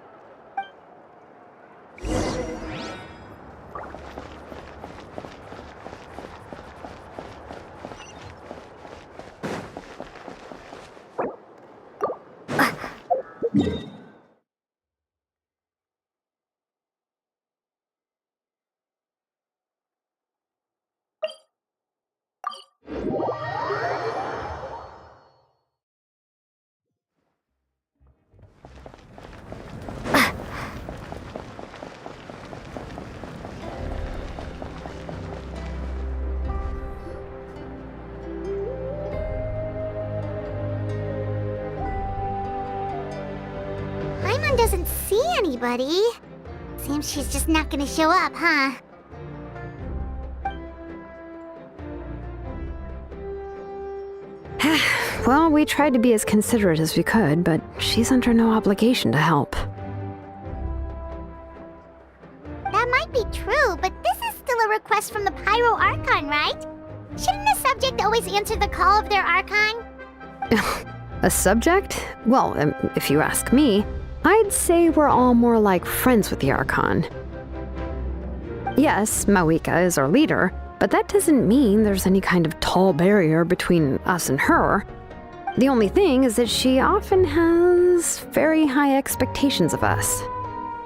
Paimon doesn't see anybody. Seems she's just not gonna show up, huh? Well, we tried to be as considerate as we could, but she's under no obligation to help. That might be true, but this is still a request from the Pyro Archon, right? Shouldn't a subject always answer the call of their Archon? A subject? Well, if you ask me, I'd say we're all more like friends with the Archon. Yes, Mawika is our leader, but that doesn't mean there's any kind of tall barrier between us and her. The only thing is that she often has very high expectations of us.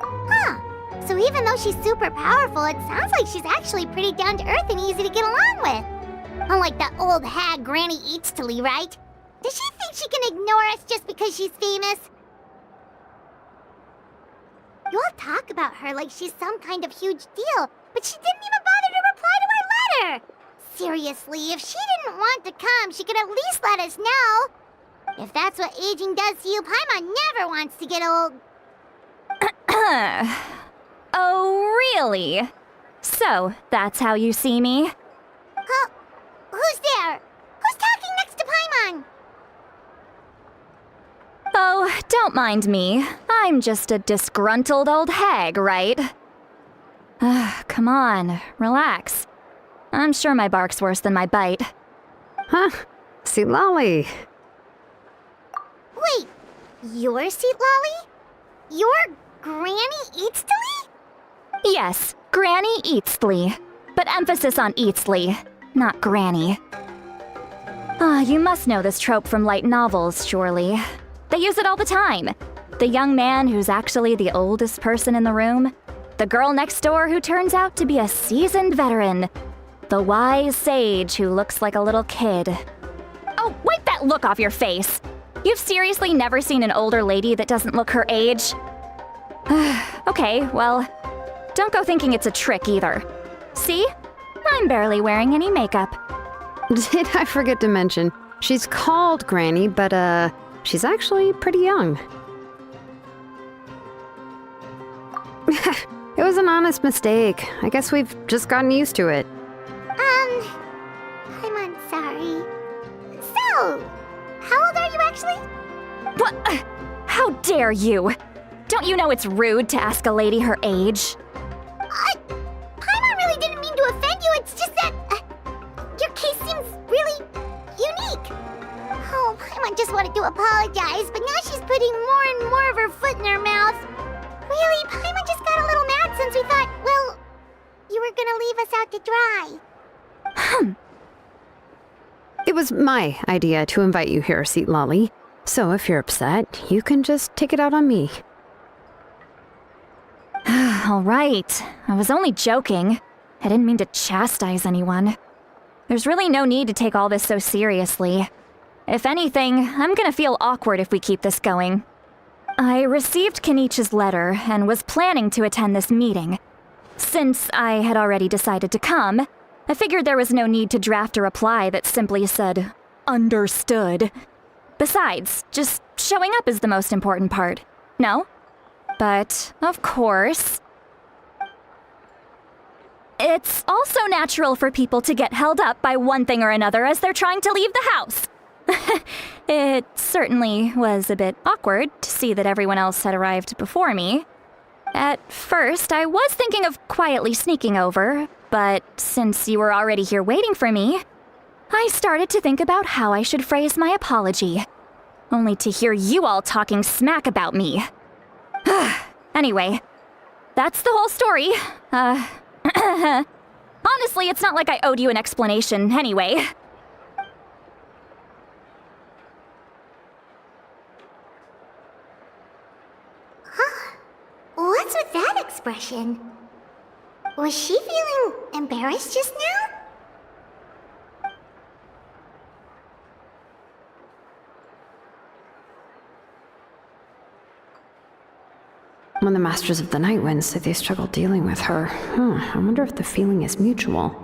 Huh. So even though she's super powerful, it sounds like she's actually pretty down to earth and easy to get along with. Unlike that old hag Granny Eatstily, right? Does she think she can ignore us just because she's famous? You all talk about her like she's some kind of huge deal, but she didn't even bother to reply to our letter! Seriously, if she didn't want to come, she could at least let us know. If that's what aging does to you, Paimon never wants to get old. Oh, really? So, that's how you see me? Huh? Who's there? Who's talking next to Paimon? Oh, don't mind me. I'm just a disgruntled old hag, right? Come on, relax. I'm sure my bark's worse than my bite. Huh? See, Lolly. Wait, you're Seat Lolly? You're Granny Eatstily? Yes, Granny Eatstily. But emphasis on Eatstily, not Granny. You must know this trope from light novels, surely. They use it all the time. The young man who's actually the oldest person in the room. The girl next door who turns out to be a seasoned veteran. The wise sage who looks like a little kid. Oh, wipe that look off your face! You've seriously never seen an older lady that doesn't look her age? Okay, well, don't go thinking it's a trick either. See? I'm barely wearing any makeup. Did I forget to mention, she's called Granny, but she's actually pretty young. It was an honest mistake. I guess we've just gotten used to it. I'm sorry. So, how old are you actually? What? How dare you? Don't you know it's rude to ask a lady her age? Paimon really didn't mean to offend you, it's just that your case seems really unique. Oh, Paimon just wanted to apologize, but now she's putting more and more of her foot in her mouth. Really, Paimon just got a little mad since we thought, well, you were gonna leave us out to dry. It was my idea to invite you here, Seat Lolly. So if you're upset, you can just take it out on me. All right. I was only joking. I didn't mean to chastise anyone. There's really no need to take all this so seriously. If anything, I'm gonna feel awkward if we keep this going. I received Kenichi's letter and was planning to attend this meeting. Since I had already decided to come, I figured there was no need to draft a reply that simply said, "Understood." Besides, just showing up is the most important part. No? But, of course, it's also natural for people to get held up by one thing or another as they're trying to leave the house. It certainly was a bit awkward to see that everyone else had arrived before me. At first, I was thinking of quietly sneaking over, but since you were already here waiting for me, I started to think about how I should phrase my apology. Only to hear you all talking smack about me. Anyway, that's the whole story. Honestly, it's not like I owed you an explanation anyway. Huh? What's with that expression? Was she feeling embarrassed just now? When the Masters of the Night Wind say they struggle dealing with her, I wonder if the feeling is mutual.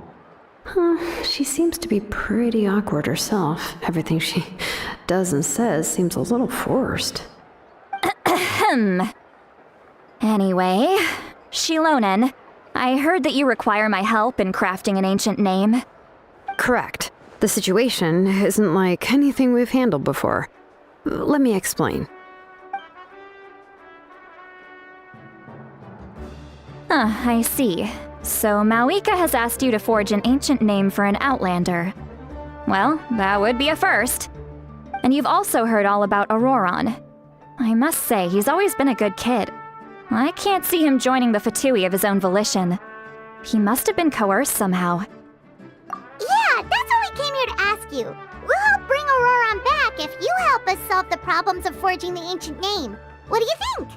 She seems to be pretty awkward herself. Everything she does and says seems a little forced. Anyway, Shilonen, I heard that you require my help in crafting an ancient name. Correct. The situation isn't like anything we've handled before. Let me explain. I see. So Mawika has asked you to forge an ancient name for an Outlander. Well, that would be a first. And you've also heard all about Auroron. I must say, he's always been a good kid. I can't see him joining the Fatui of his own volition. He must have been coerced somehow. Yeah, that's what we came here to ask you. We'll help bring Auroran back if you help us solve the problems of forging the ancient name. What do you think?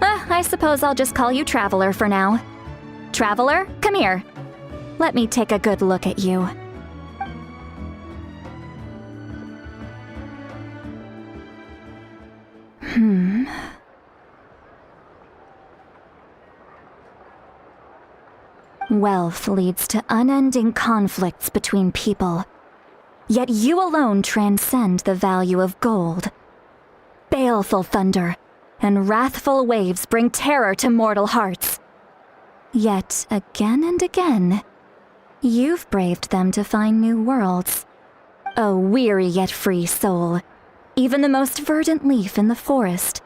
I suppose I'll just call you Traveler for now. Traveler, come here. Let me take a good look at you. Wealth leads to unending conflicts between people. Yet you alone transcend the value of gold. Baleful thunder and wrathful waves bring terror to mortal hearts. Yet again and again, you've braved them to find new worlds. O weary yet free soul, even the most verdant leaf in the forest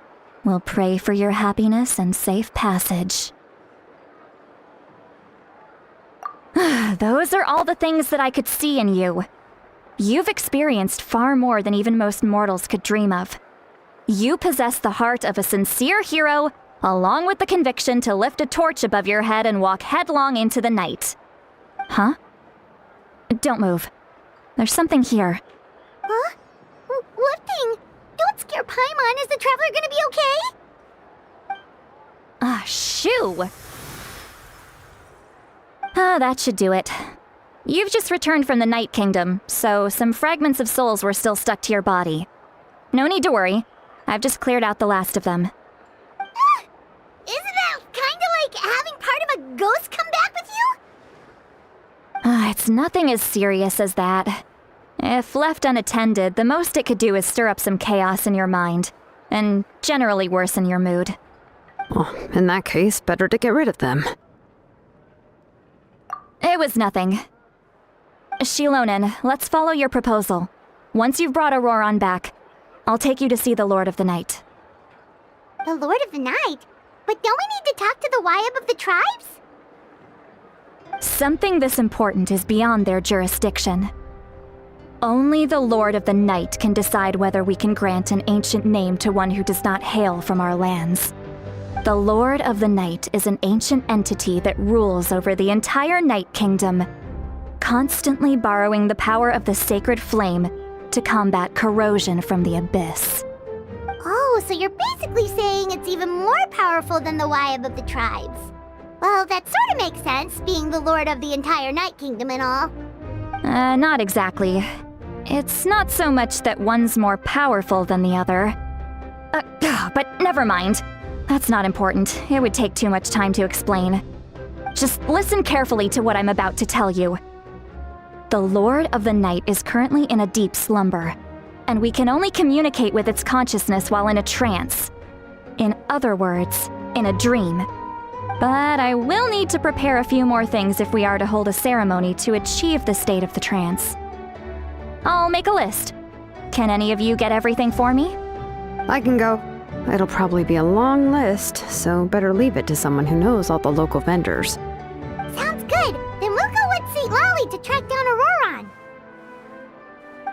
will pray for your happiness and safe passage. Those are all the things that I could see in you. You've experienced far more than even most mortals could dream of. You possess the heart of a sincere hero, along with the conviction to lift a torch above your head and walk headlong into the night. Huh? Don't move. There's something here. Huh? What thing? Don't scare Paimon. Is the Traveler gonna be okay? Shoo! That should do it. You've just returned from the Night Kingdom, so some fragments of souls were still stuck to your body. No need to worry. I've just cleared out the last of them. Isn't that kinda like having part of a ghost come back with you? It's nothing as serious as that. If left unattended, the most it could do is stir up some chaos in your mind, and generally worsen your mood. Well, in that case, better to get rid of them. It was nothing. Shilonen, let's follow your proposal. Once you've brought Auroran back, I'll take you to see the Lord of the Night. The Lord of the Night? But don't we need to talk to the Wyab of the tribes? Something this important is beyond their jurisdiction. Only the Lord of the Night can decide whether we can grant an ancient name to one who does not hail from our lands. The Lord of the Night is an ancient entity that rules over the entire Night Kingdom, constantly borrowing the power of the sacred flame to combat corrosion from the abyss. Oh, so you're basically saying it's even more powerful than the Wyab of the tribes. Well, that sort of makes sense, being the Lord of the entire Night Kingdom and all. Not exactly. It's not so much that one's more powerful than the other. But never mind. That's not important. It would take too much time to explain. Just listen carefully to what I'm about to tell you. The Lord of the Night is currently in a deep slumber, and we can only communicate with its consciousness while in a trance. In other words, in a dream. But I will need to prepare a few more things if we are to hold a ceremony to achieve the state of the trance. I'll make a list. Can any of you get everything for me? I can go. It'll probably be a long list, so better leave it to someone who knows all the local vendors. Sounds good. Then we'll go with St. Lolly to track down Auroran.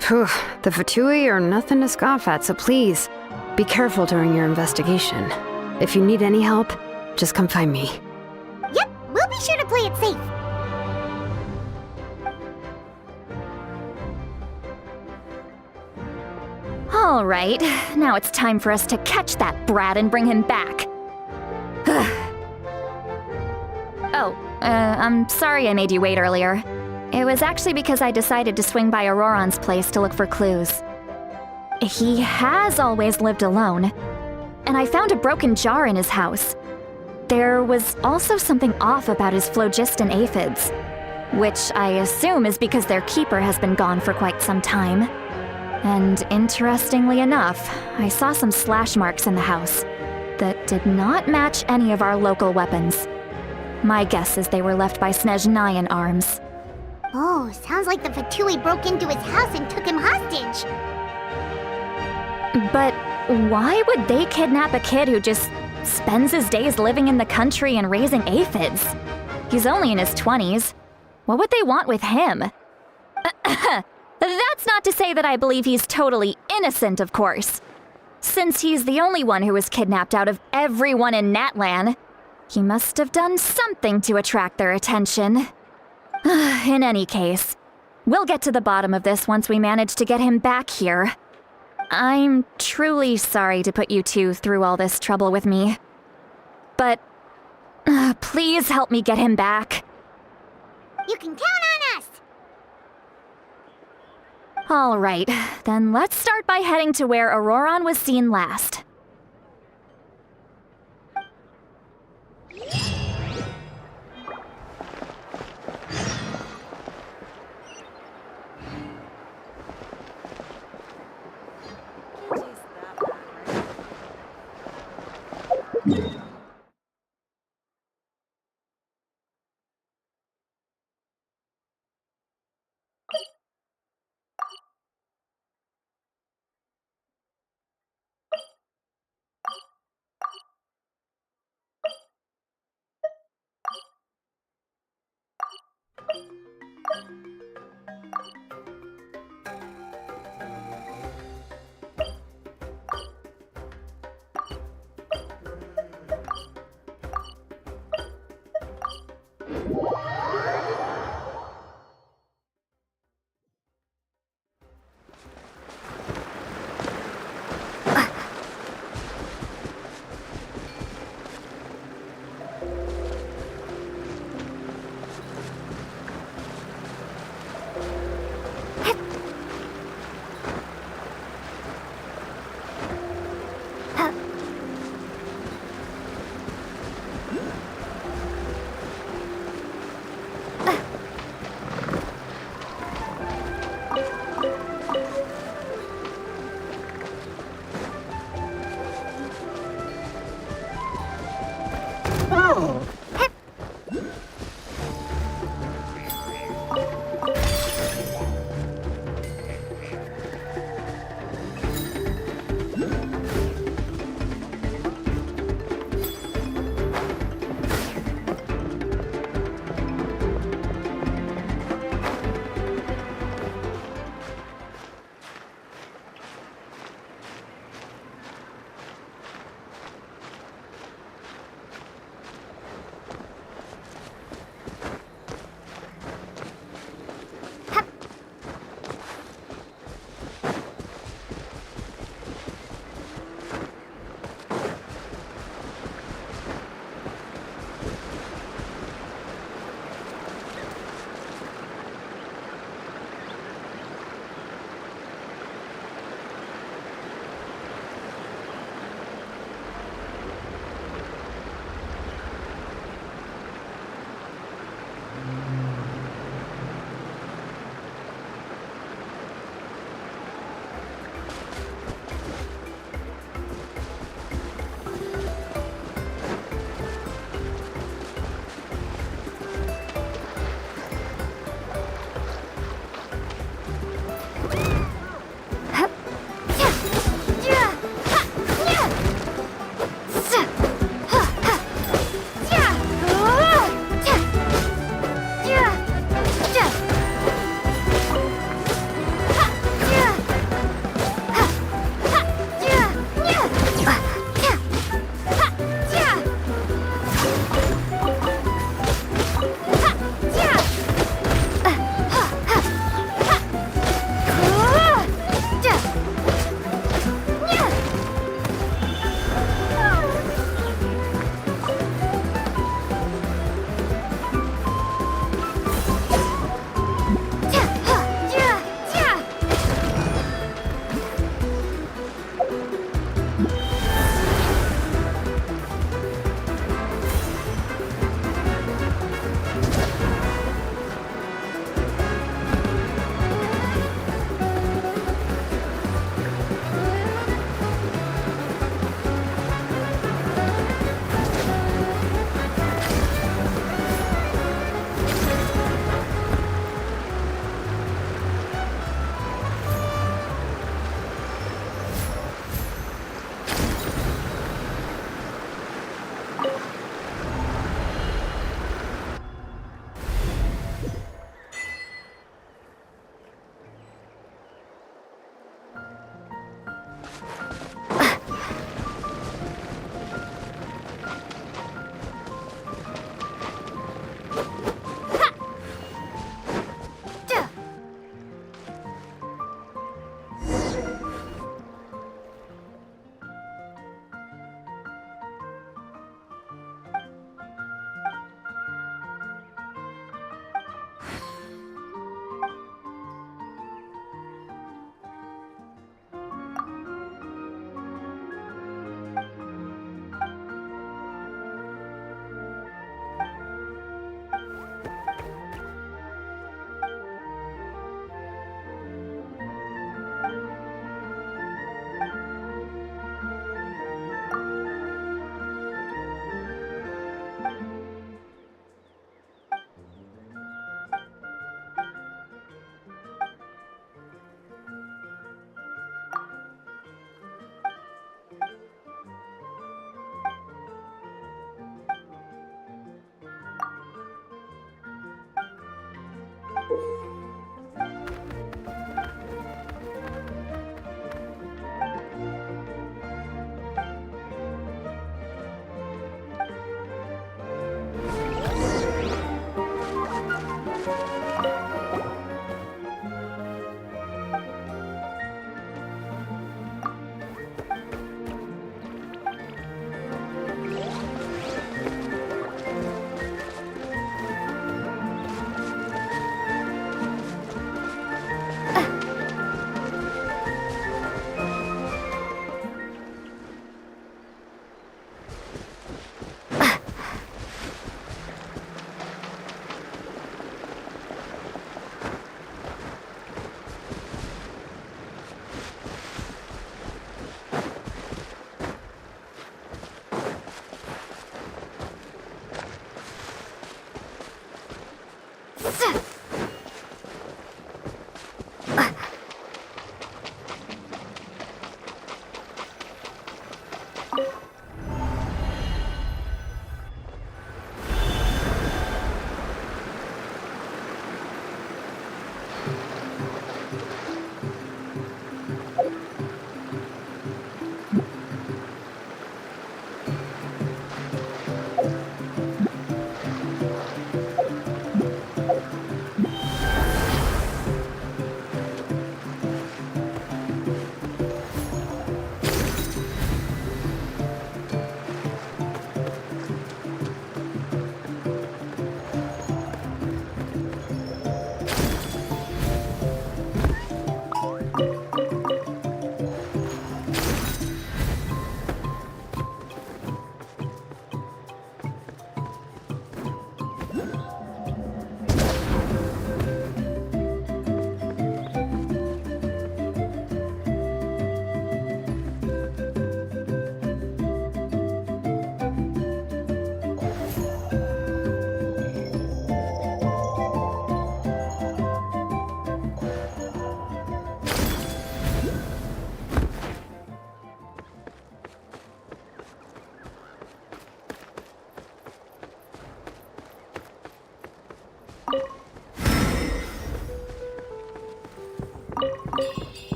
Phew, the Fatui are nothing to scoff at, so please, be careful during your investigation. If you need any help, just come find me. Yep, we'll be sure to play it safe. All right, now it's time for us to catch that brat and bring him back. I'm sorry I made you wait earlier. It was actually because I decided to swing by Auroran's place to look for clues. He has always lived alone, and I found a broken jar in his house. There was also something off about his phlogiston aphids, which I assume is because their keeper has been gone for quite some time. And interestingly enough, I saw some slash marks in the house that did not match any of our local weapons. My guess is they were left by Snezhnayan arms. Oh, sounds like the Fatui broke into his house and took him hostage. But why would they kidnap a kid who just spends his days living in the country and raising aphids? He's only in his 20s. What would they want with him? That's not to say that I believe he's totally innocent, of course. Since he's the only one who was kidnapped out of everyone in Natlan, he must have done something to attract their attention. In any case, we'll get to the bottom of this once we manage to get him back here. I'm truly sorry to put you two through all this trouble with me. But please help me get him back. You can count on us! All right, then let's start by heading to where Auroron was seen last.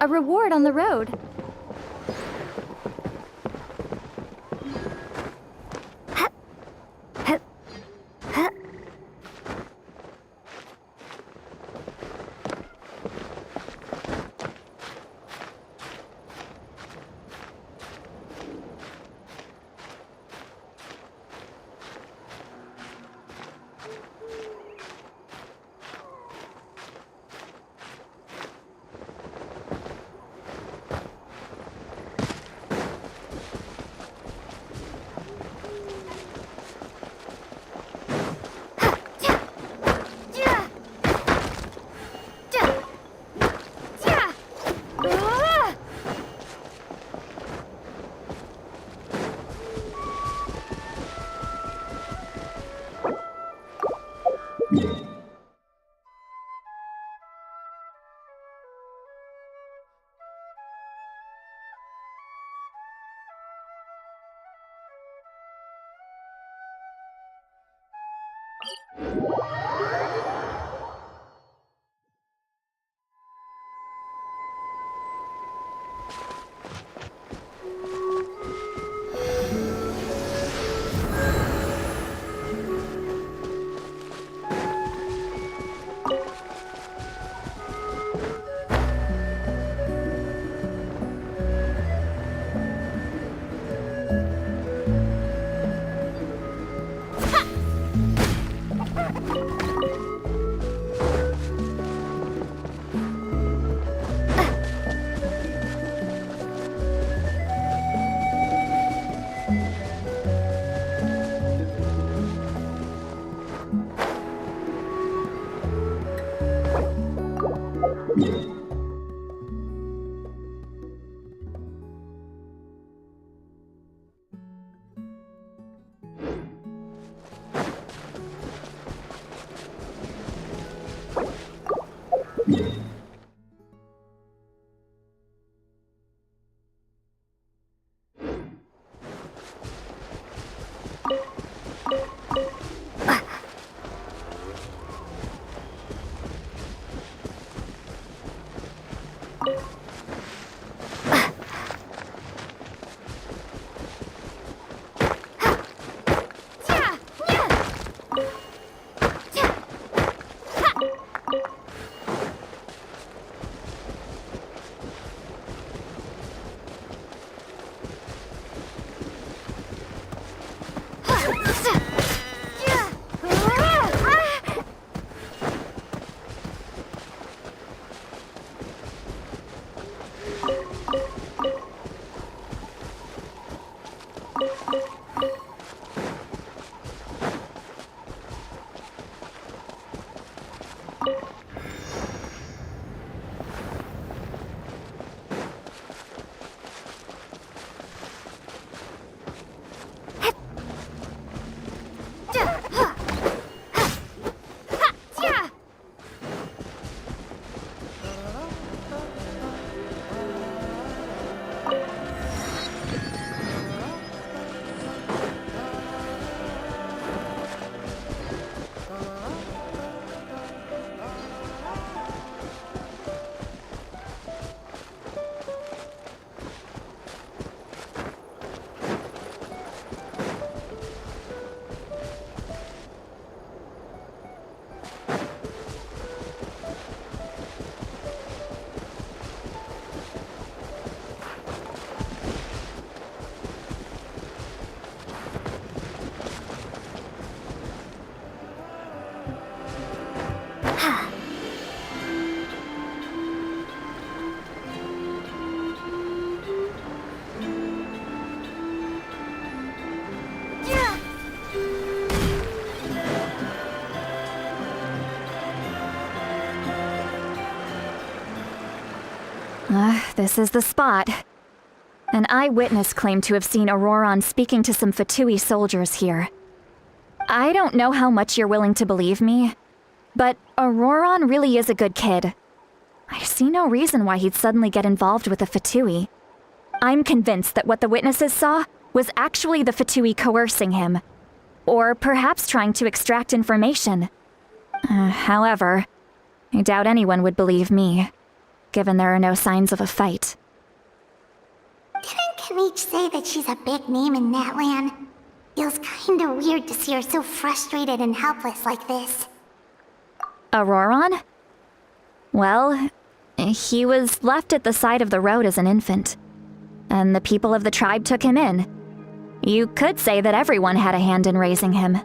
A reward on the road. This is the spot. An eyewitness claimed to have seen Auroron speaking to some Fatui soldiers here. I don't know how much you're willing to believe me, but Auroron really is a good kid. I see no reason why he'd suddenly get involved with the Fatui. I'm convinced that what the witnesses saw was actually the Fatui coercing him, or perhaps trying to extract information. However, I doubt anyone would believe me, given there are no signs of a fight. Didn't Kanich say that she's a big name in Natlan? Feels kinda weird to see her so frustrated and helpless like this. Auroron? Well, he was left at the side of the road as an infant, and the people of the tribe took him in. You could say that everyone had a hand in raising him.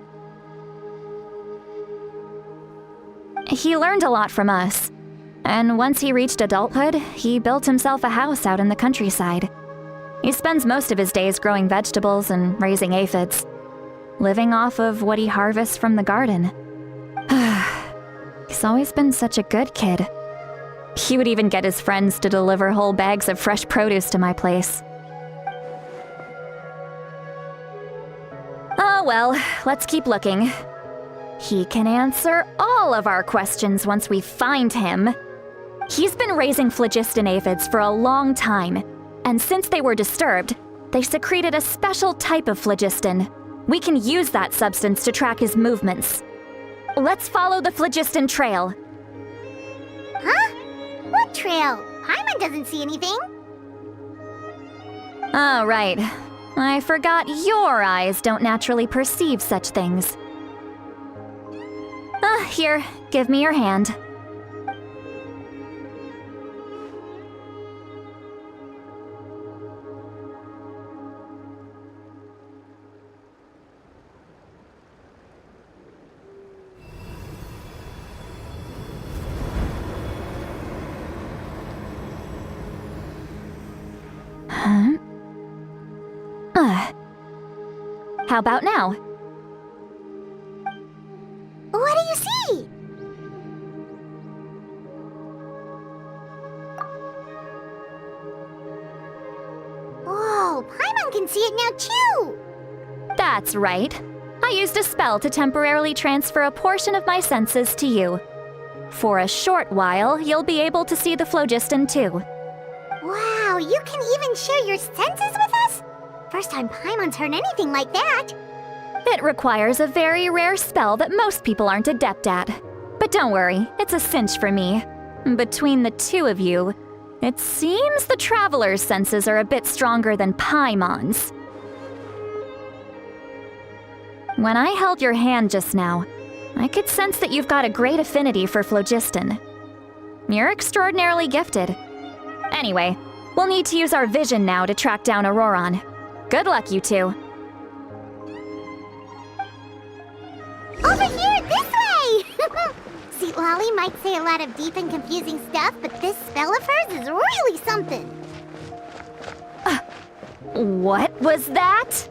He learned a lot from us, and once he reached adulthood, he built himself a house out in the countryside. He spends most of his days growing vegetables and raising aphids, living off of what he harvests from the garden. He's always been such a good kid. He would even get his friends to deliver whole bags of fresh produce to my place. Oh well, let's keep looking. He can answer all of our questions once we find him. He's been raising phlogiston aphids for a long time, and since they were disturbed, they secreted a special type of phlogiston. We can use that substance to track his movements. Let's follow the phlogiston trail. Huh? What trail? Paimon doesn't see anything. Oh, right. I forgot your eyes don't naturally perceive such things. Here, give me your hand. How about now? What do you see? can see it now too! That's right. I used a spell to temporarily transfer a portion of my senses to you. For a short while, you'll be able to see the phlogiston too. Wow, you can even share your senses with us? First time Paimon's heard anything like that. It requires a very rare spell that most people aren't adept at. But don't worry, it's a cinch for me. Between the two of you, it seems the Traveler's senses are a bit stronger than Paimon's. When I held your hand just now, I could sense that you've got a great affinity for phlogiston. You're extraordinarily gifted. Anyway, we'll need to use our vision now to track down Auroron. Good luck, you two. Over here, this way! Sweet Lolly might say a lot of deep and confusing stuff, but this spell of hers is really something. What was that?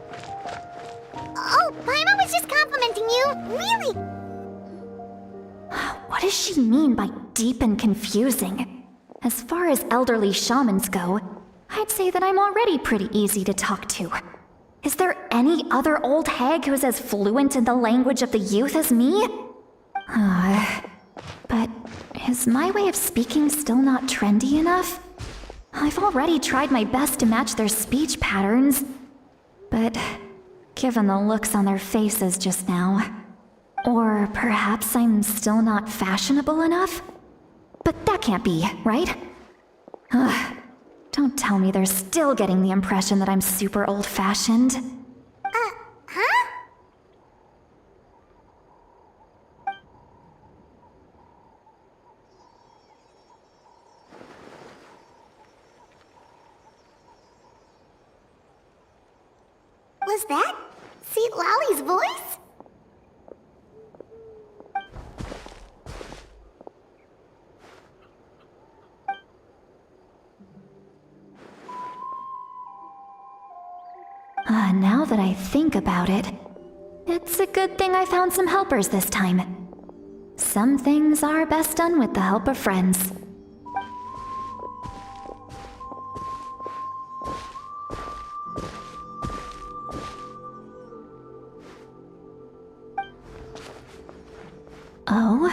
Oh, Paimon was just complimenting you. Really? What does she mean by deep and confusing? As far as elderly shamans go, I'd say that I'm already pretty easy to talk to. Is there any other old hag who's as fluent in the language of the youth as me? But is my way of speaking still not trendy enough? I've already tried my best to match their speech patterns. But given the looks on their faces just now, or perhaps I'm still not fashionable enough? But that can't be, right? Don't tell me they're still getting the impression that I'm super old-fashioned. Huh? Was that Sweet Lolly's voice? Now that I think about it, it's a good thing I found some helpers this time. Some things are best done with the help of friends. Oh?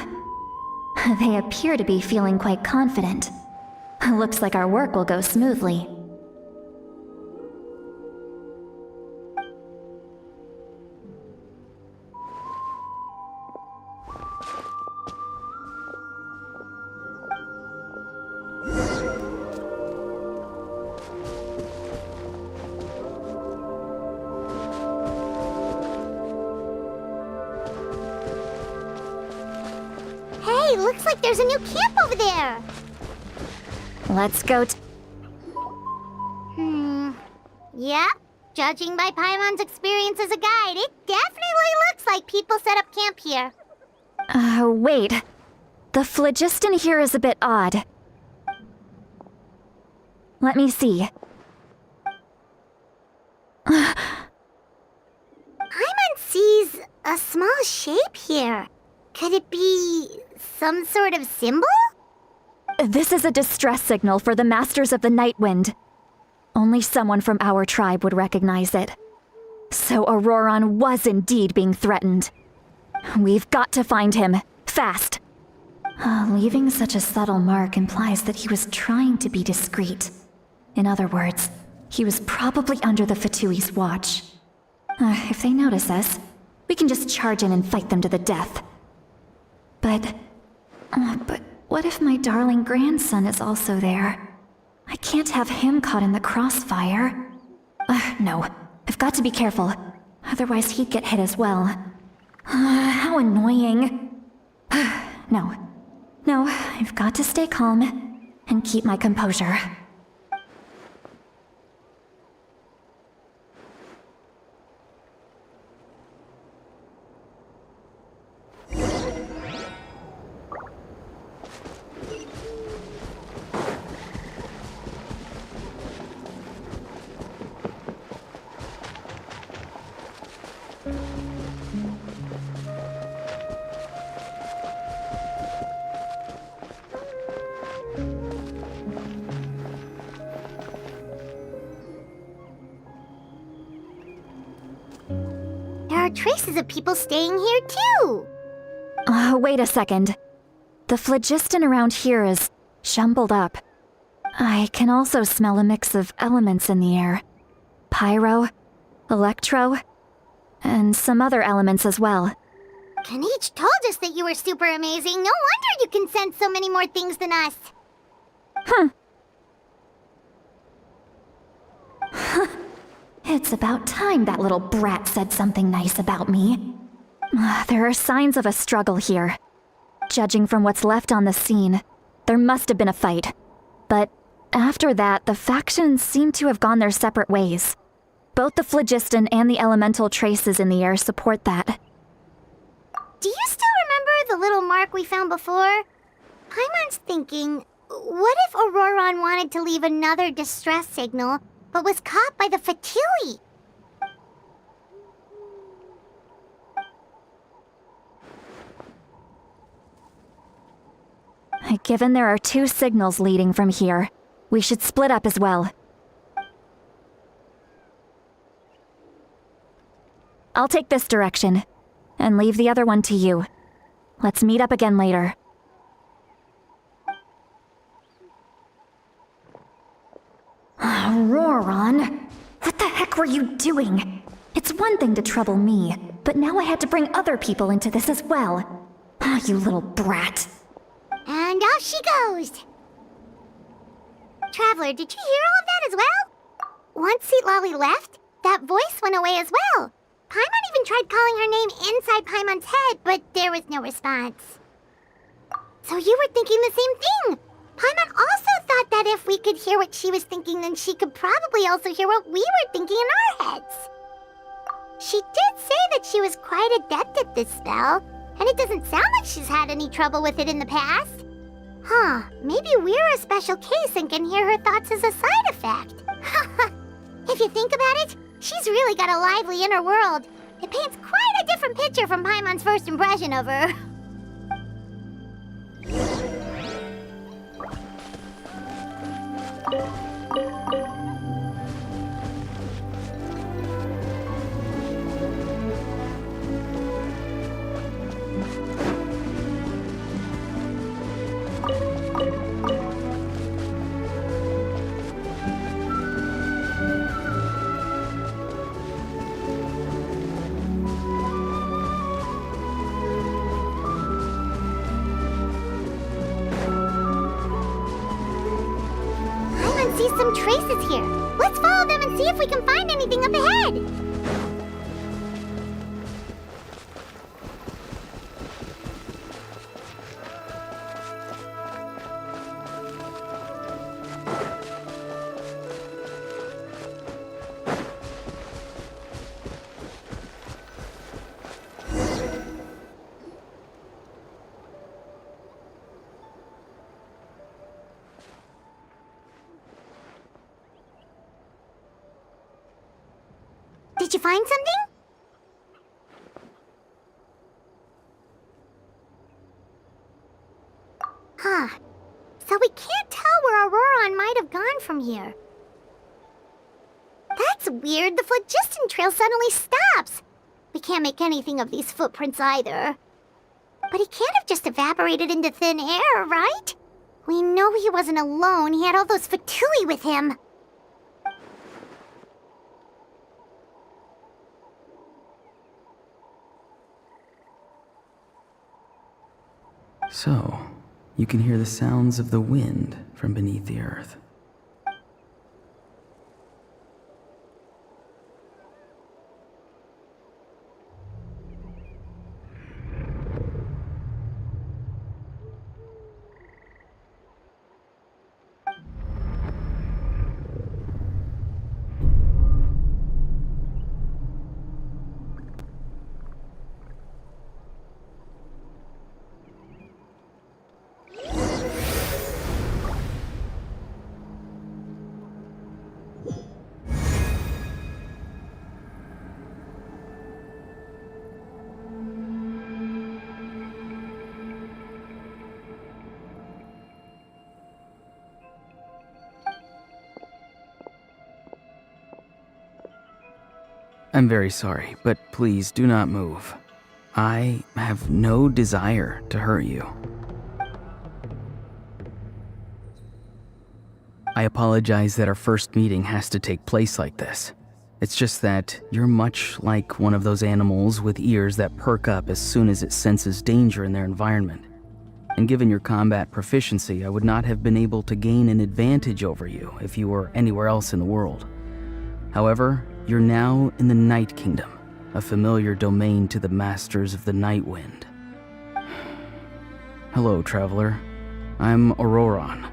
They appear to be feeling quite confident. Looks like our work will go smoothly. Hey, looks like there's a new camp over there. Let's go Yep. Judging by Paimon's experience as a guide, it definitely looks like people set up camp here. Wait. The phlogiston here is a bit odd. Let me see. Paimon sees a small shape here. Could it be some sort of symbol? This is a distress signal for the Masters of the Night Wind. Only someone from our tribe would recognize it. So Auroron was indeed being threatened. We've got to find him, fast. Leaving such a subtle mark implies that he was trying to be discreet. In other words, he was probably under the Fatui's watch. If they notice us, we can just charge in and fight them to the death. But what if my darling grandson is also there? I can't have him caught in the crossfire. No, I've got to be careful. Otherwise he'd get hit as well. How annoying. No, I've got to stay calm and keep my composure. traces of people staying here too. Wait a second. The phlogiston around here is jumbled up. I can also smell a mix of elements in the air. Pyro, electro, and some other elements as well. Kanich told us that you were super amazing. No wonder you can sense so many more things than us. It's about time that little brat said something nice about me. There are signs of a struggle here. Judging from what's left on the scene, there must have been a fight. But after that, the factions seem to have gone their separate ways. Both the phlogiston and the elemental traces in the air support that. Do you still remember the little mark we found before? Paimon's thinking, what if Auroron wanted to leave another distress signal, but was caught by the Fatui? Given there are 2 signals leading from here, we should split up as well. I'll take this direction, and leave the other one to you. Let's meet up again later. Auroron, what the heck were you doing? It's one thing to trouble me, but now I had to bring other people into this as well. You little brat. And off she goes! Traveler, did you hear all of that as well? Once Seatlolly left, that voice went away as well. Paimon even tried calling her name inside Paimon's head, but there was no response. So you were thinking the same thing! Paimon also thought that if we could hear what she was thinking, then she could probably also hear what we were thinking in our heads. She did say that she was quite adept at this spell, and it doesn't sound like she's had any trouble with it in the past. Maybe we're a special case and can hear her thoughts as a side effect. If you think about it, she's really got a lively inner world. It paints quite a different picture from Paimon's first impression of her. See some traces here. Let's follow them and see if we can find anything up ahead. Did you find something? So we can't tell where Auroron might have gone from here. That's weird. The phlogiston trail suddenly stops. We can't make anything of these footprints either. But he can't have just evaporated into thin air, right? We know he wasn't alone. He had all those Fatui with him. So, you can hear the sounds of the wind from beneath the earth. I'm very sorry, but please do not move. I have no desire to hurt you. I apologize that our first meeting has to take place like this. It's just that you're much like one of those animals with ears that perk up as soon as it senses danger in their environment. And given your combat proficiency, I would not have been able to gain an advantage over you if you were anywhere else in the world. However, you're now in the Night Kingdom, a familiar domain to the Masters of the Night Wind. Hello, traveler. I'm Auroron,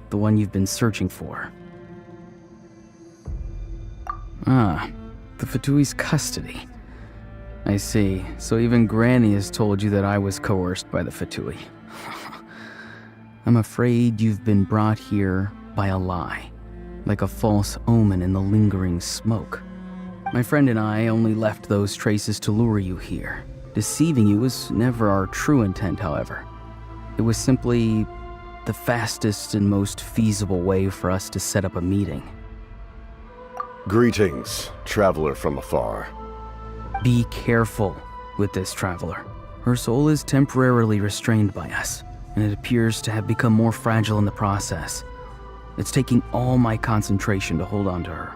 the one you've been searching for. Ah, the Fatui's custody. I see. So even Granny has told you that I was coerced by the Fatui. I'm afraid you've been brought here by a lie, like a false omen in the lingering smoke. My friend and I only left those traces to lure you here. Deceiving you was never our true intent, however. It was simply the fastest and most feasible way for us to set up a meeting. Greetings, traveler from afar. Be careful with this traveler. Her soul is temporarily restrained by us, and it appears to have become more fragile in the process. It's taking all my concentration to hold on to her.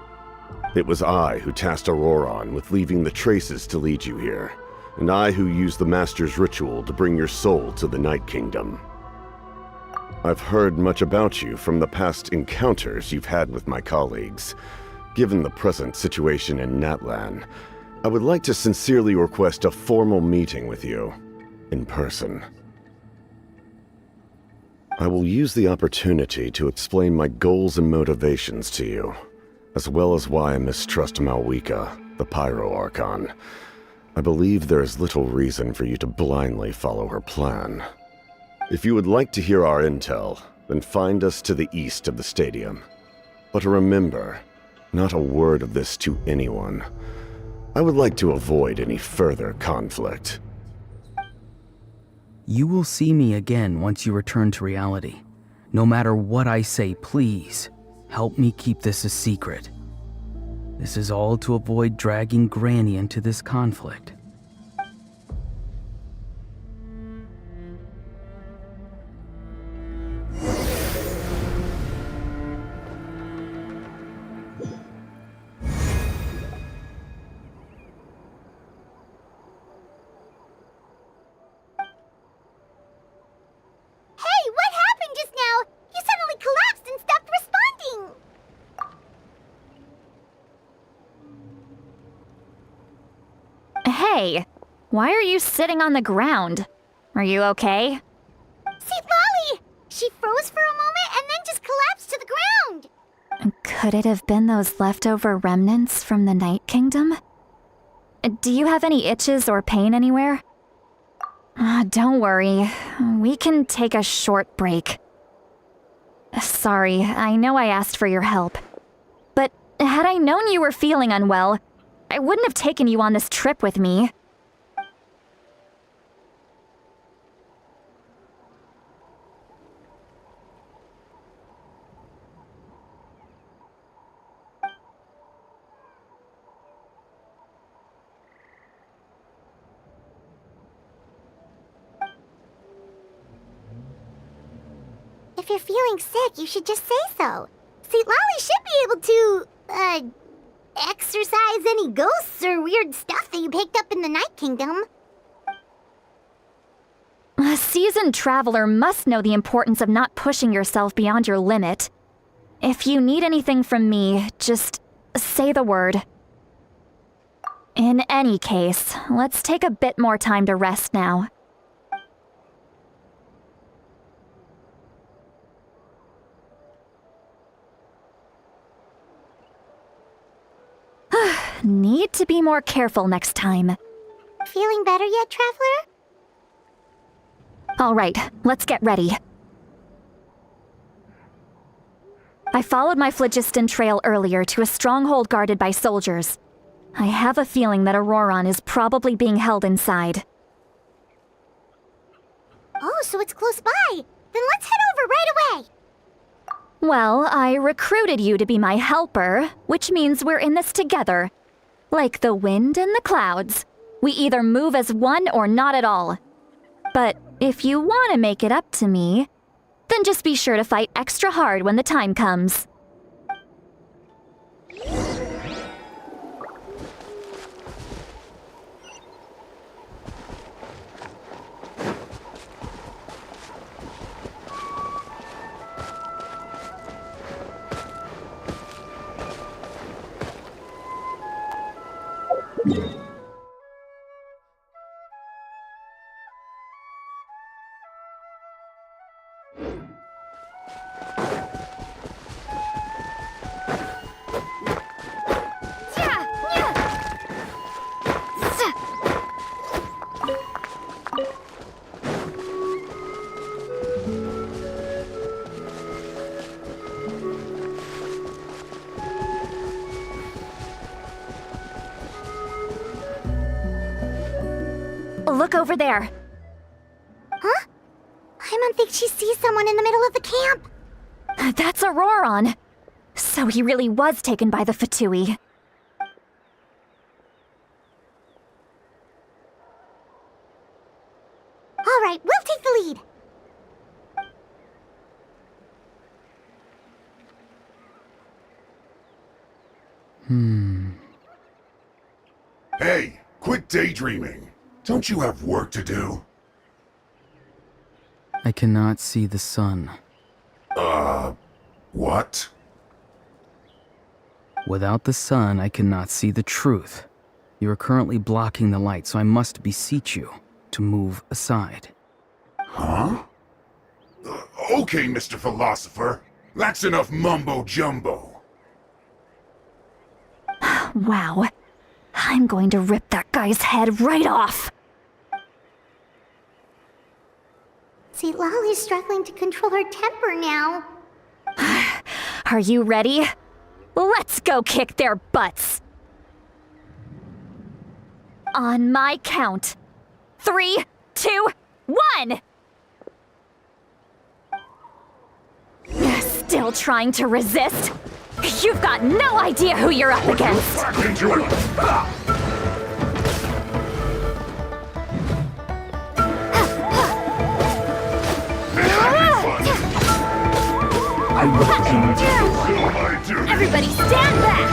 It was I who tasked Auroron with leaving the traces to lead you here, and I who used the Master's ritual to bring your soul to the Night Kingdom. I've heard much about you from the past encounters you've had with my colleagues. Given the present situation in Natlan, I would like to sincerely request a formal meeting with you, in person. I will use the opportunity to explain my goals and motivations to you, as well as why I mistrust Malwika, the Pyro Archon. I believe there is little reason for you to blindly follow her plan. If you would like to hear our intel, then find us to the east of the stadium. But remember, not a word of this to anyone. I would like to avoid any further conflict. You will see me again once you return to reality. No matter what I say, please, help me keep this a secret. This is all to avoid dragging Granny into this conflict. Hey, why are you sitting on the ground? Are you okay? See, Lolly! She froze for a moment and then just collapsed to the ground! Could it have been those leftover remnants from the Night Kingdom? Do you have any itches or pain anywhere? Don't worry, we can take a short break. Sorry, I know I asked for your help. But had I known you were feeling unwell, I wouldn't have taken you on this trip with me. If you're feeling sick, you should just say so. See, Lolly should be able to, exorcise any ghosts or weird stuff that you picked up in the Night Kingdom. A seasoned traveler must know the importance of not pushing yourself beyond your limit. If you need anything from me, just say the word. In any case, let's take a bit more time to rest now. Need to be more careful next time. Feeling better yet, traveler? All right, let's get ready. I followed my phlogiston trail earlier to a stronghold guarded by soldiers. I have a feeling that Auroron is probably being held inside. Oh, so it's close by. Then let's head over right away. Well, I recruited you to be my helper, which means we're in this together. Like the wind and the clouds. We either move as one or not at all. But if you want to make it up to me, then just be sure to fight extra hard when the time comes. Look over there. Huh? Paimon thinks she sees someone in the middle of the camp. That's Auroron. So he really was taken by the Fatui. All right, we'll take the lead. Hey, quit daydreaming. Don't you have work to do? I cannot see the sun. What? Without the sun, I cannot see the truth. You are currently blocking the light, so I must beseech you to move aside. Huh? Okay, Mr. Philosopher. That's enough mumbo-jumbo. Wow. I'm going to rip that guy's head right off. See, Lolly's struggling to control her temper now. Are you ready? Let's go kick their butts. On my count. 3, 2, 1! Still trying to resist? You've got no idea who you're up against! Everybody stand back!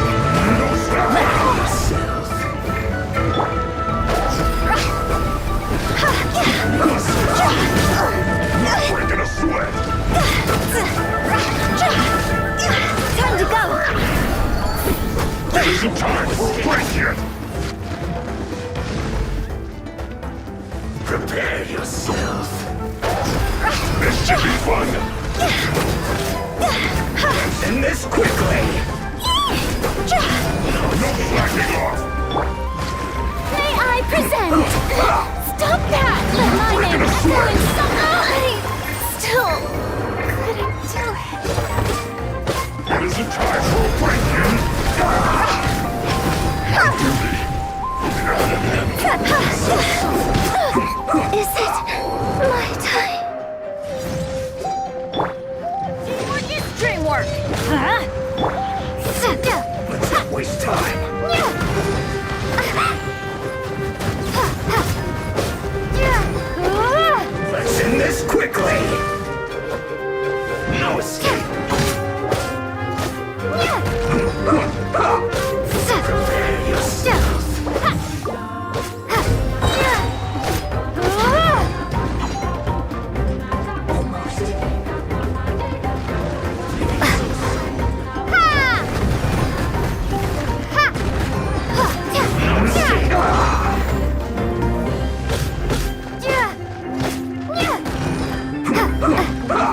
Breaking a sweat! Time to go! There's some time! Break it! Prepare yourself! This should be fun! End this quickly! No slacking off! May I present? Stop that! My name is going still couldn't do it. It isn't time for a break-in! Is it my time? Teamwork is dreamwork! Let's not waste time! Let's end this quickly! No escape! Prepare yourself!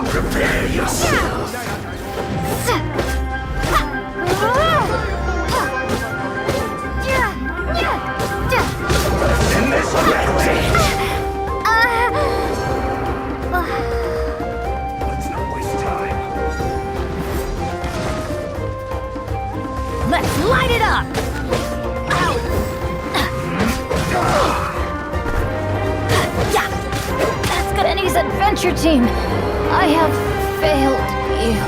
Prepare yourself! In this quickly! Let's not waste time. Let's light it up! Yeah! That's Godeni's adventure team! I have failed you.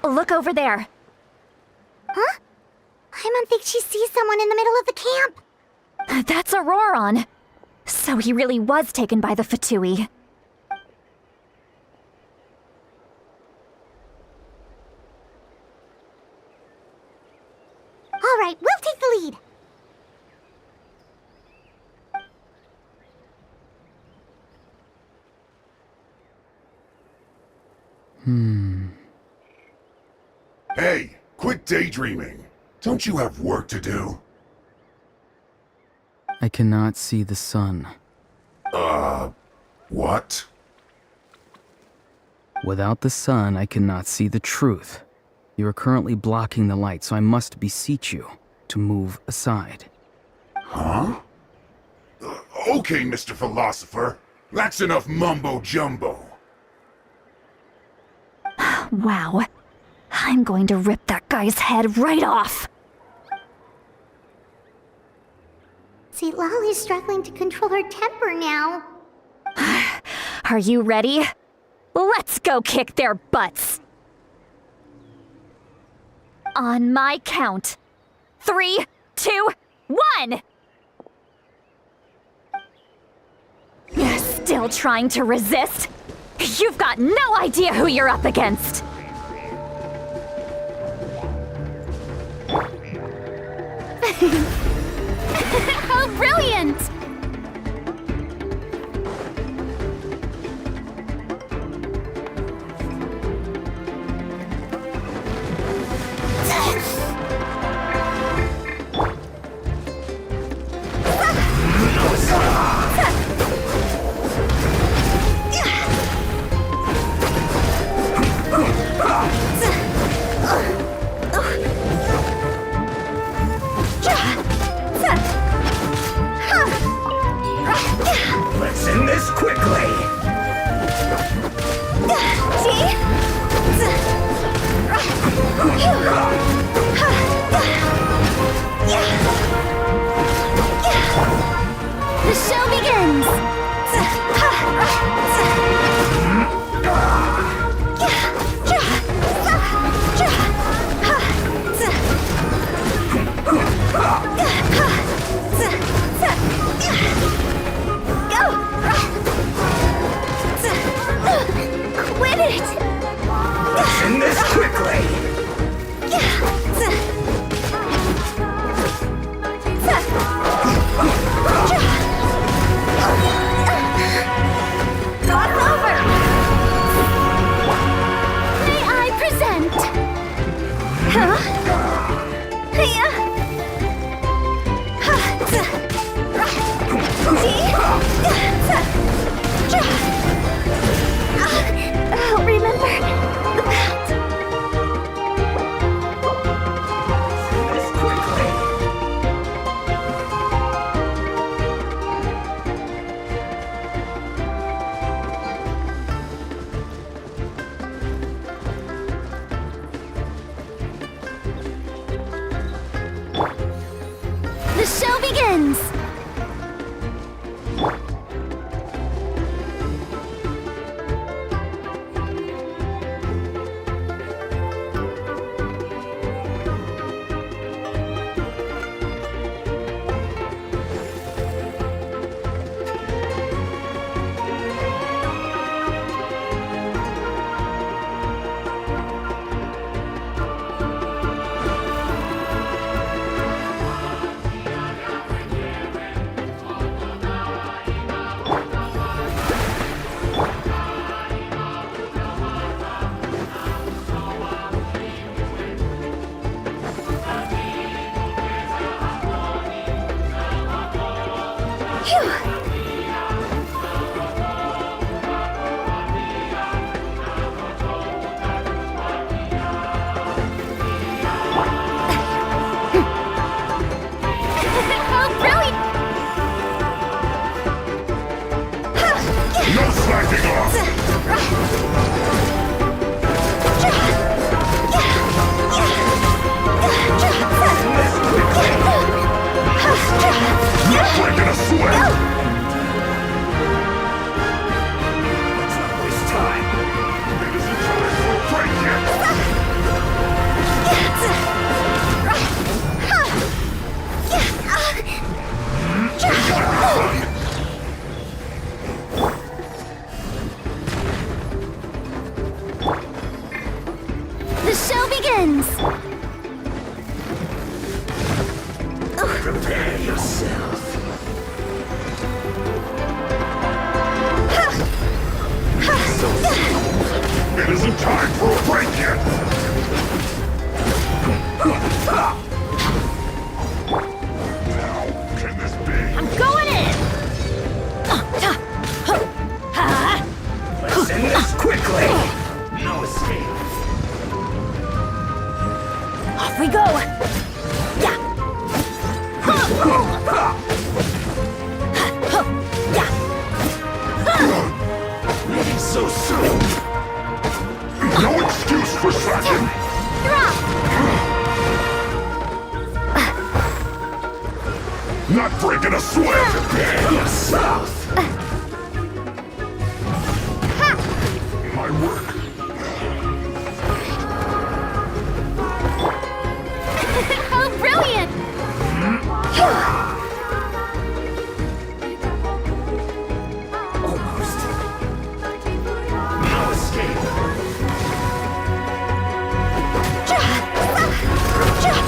Look over there. Huh? I don't think she sees someone in the middle of the camp. That's Auroron. So he really was taken by the Fatui. All right, we'll take the lead. Hey, quit daydreaming. Don't you have work to do? I cannot see the sun. What? Without the sun, I cannot see the truth. You are currently blocking the light, so I must beseech you to move aside. Huh? Okay, Mr. Philosopher. That's enough mumbo-jumbo. Wow. I'm going to rip that guy's head right off. See, Lolly's struggling to control her temper now. Are you ready? Let's go kick their butts. On my count. 3, 2, 1! Still trying to resist? You've got no idea who you're up against! How brilliant! begins! The show begins! Prepare yourself. It isn't time for a break yet! Now, can this be? I'm going in! Let's end this quickly! No escape! Off we go! Leaving so soon! No excuse for slacking! Not breaking a sweat! Prepare yourself! My work. How brilliant! Almost. No escape.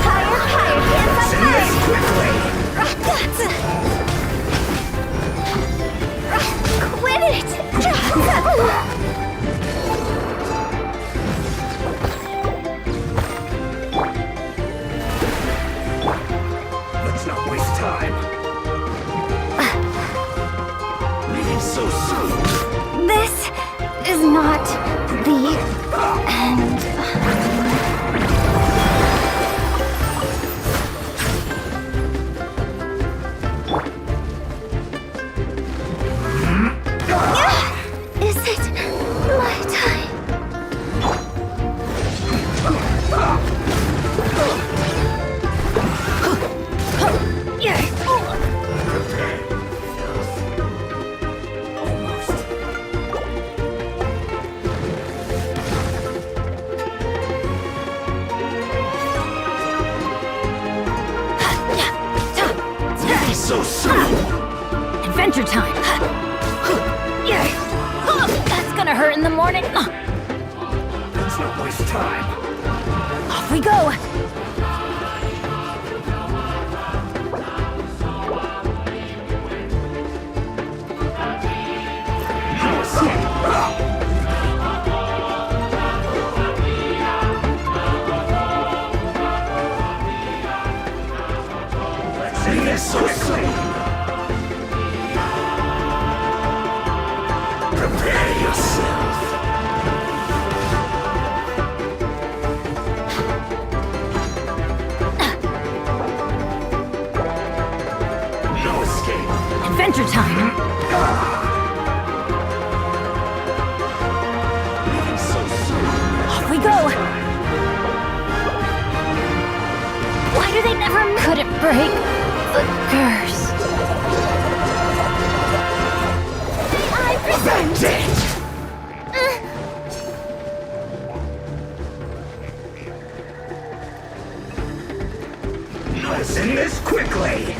Higher, hands up This quickly! Quit it! Let's not waste time. Leaving so soon. This is not the end. Is it my time? So soon. Adventure time! That's gonna hurt in the morning! Let's not waste time. Off we go! No escape. Let's end this so soon. Prepare yourself. No escape. Adventure time! Leaving so soon. Off we go! Why do they never... Could it break The curse. I present it! Let's end this quickly!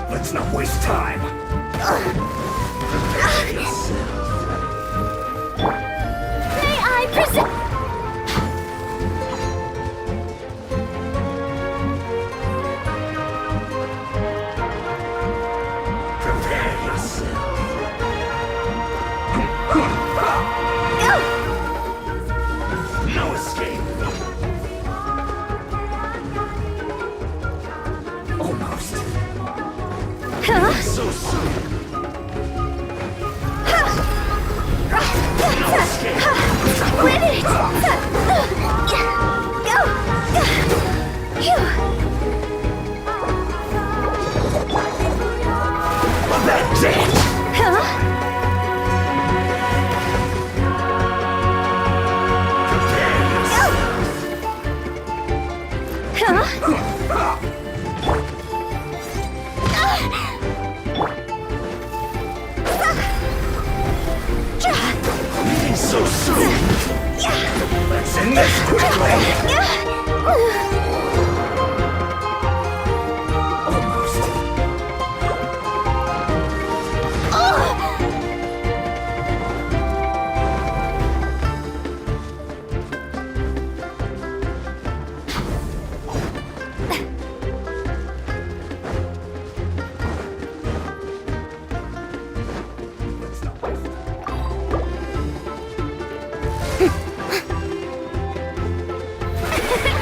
Let's not waste time. May I present? Prepare yourself. No escape. Almost. So soon. No escape. Quit it! That's it. Meeting so soon. Let's end this quickly.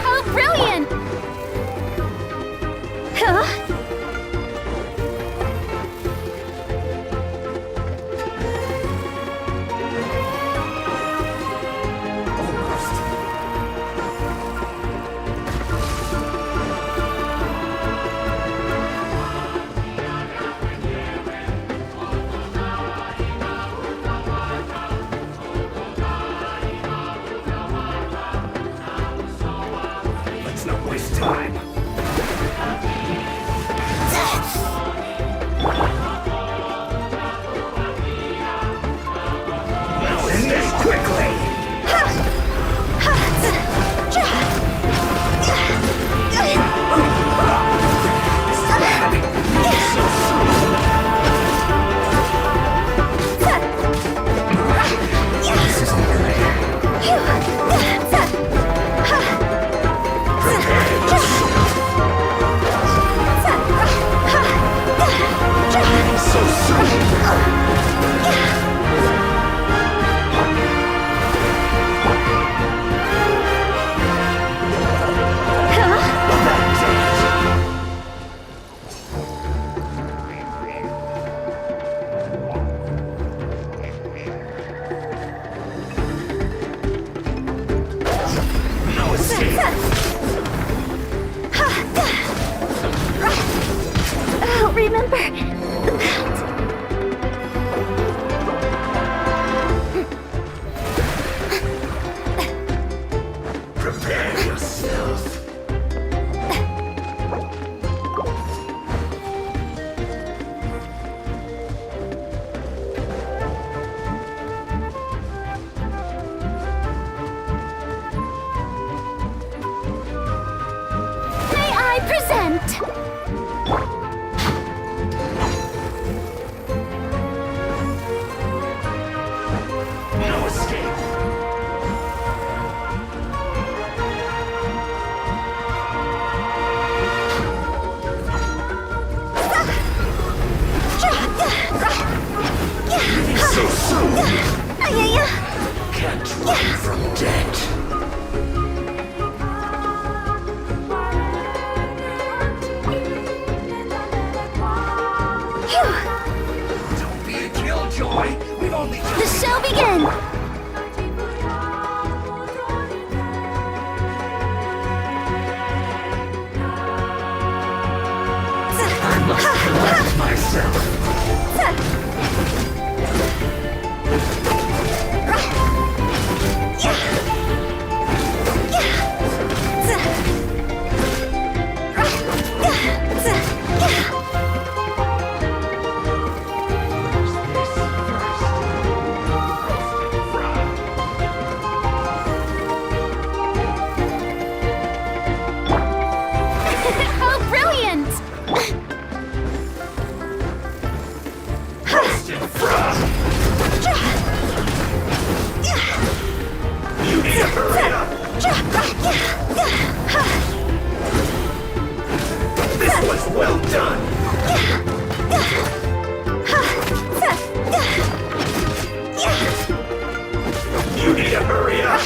How brilliant! Let's not waste time. Let's end this quickly. This isn't so soon. No escape. I'll remember that. Prepare yourself. May I present? No escape. Meeting so soon. Can't run from death. Don't be a killjoy. The show begins! I must collect myself. How brilliant! You need to hurry up! This was well done! You need to hurry up!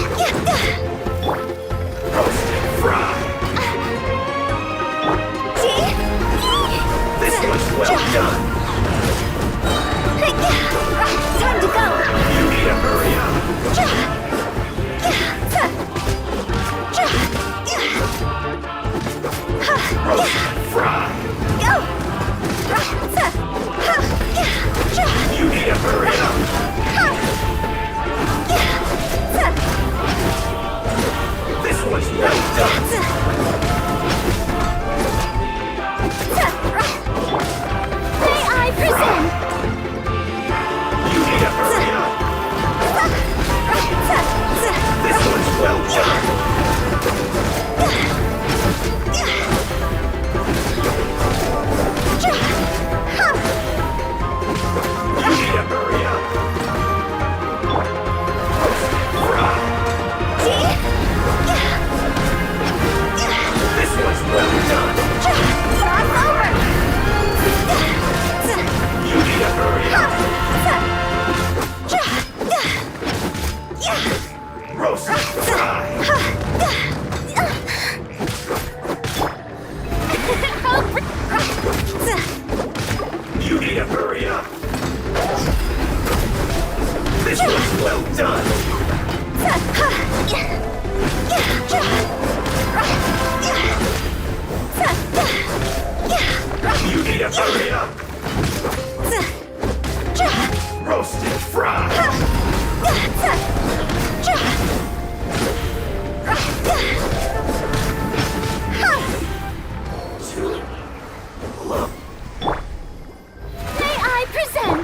Roast and fry! This was well done! Time to go! You need to hurry up! Roast and fry! You need to hurry up! This was well done! May I present? You need to hurry up! This was well done! You need to hurry up! Fry! This was well done! You need to hurry up! Roast and fry! You need to hurry up! This was well done! You need to hurry up! Roast and fry! May I present?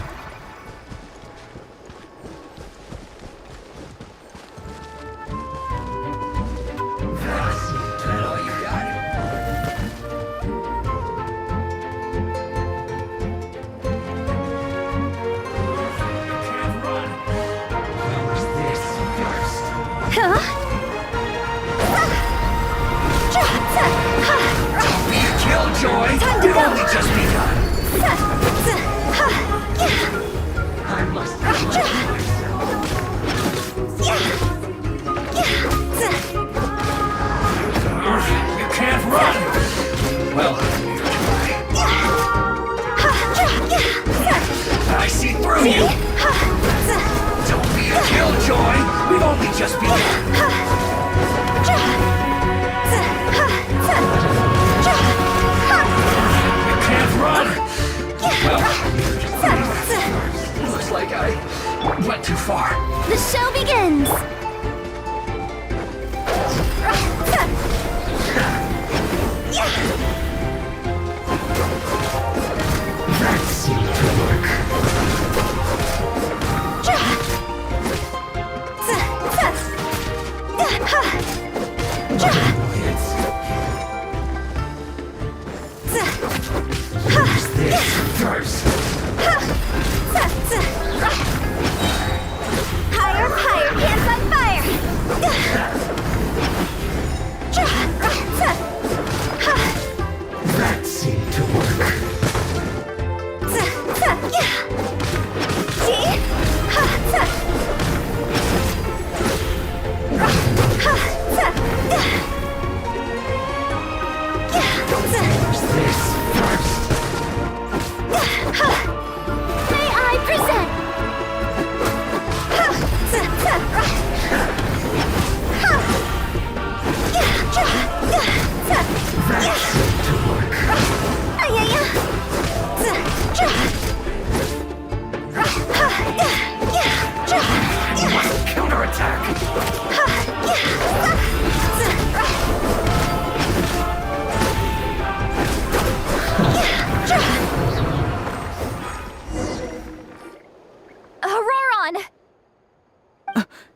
Don't be a killjoy! We've only just begun! I must collect myself. You can't run! Well, I see through you! Don't be a killjoy! We've only just begun! You can't run! Well, looks like I went too far. The show begins! That seemed to work. Use this first. Higher, higher, hands on fire!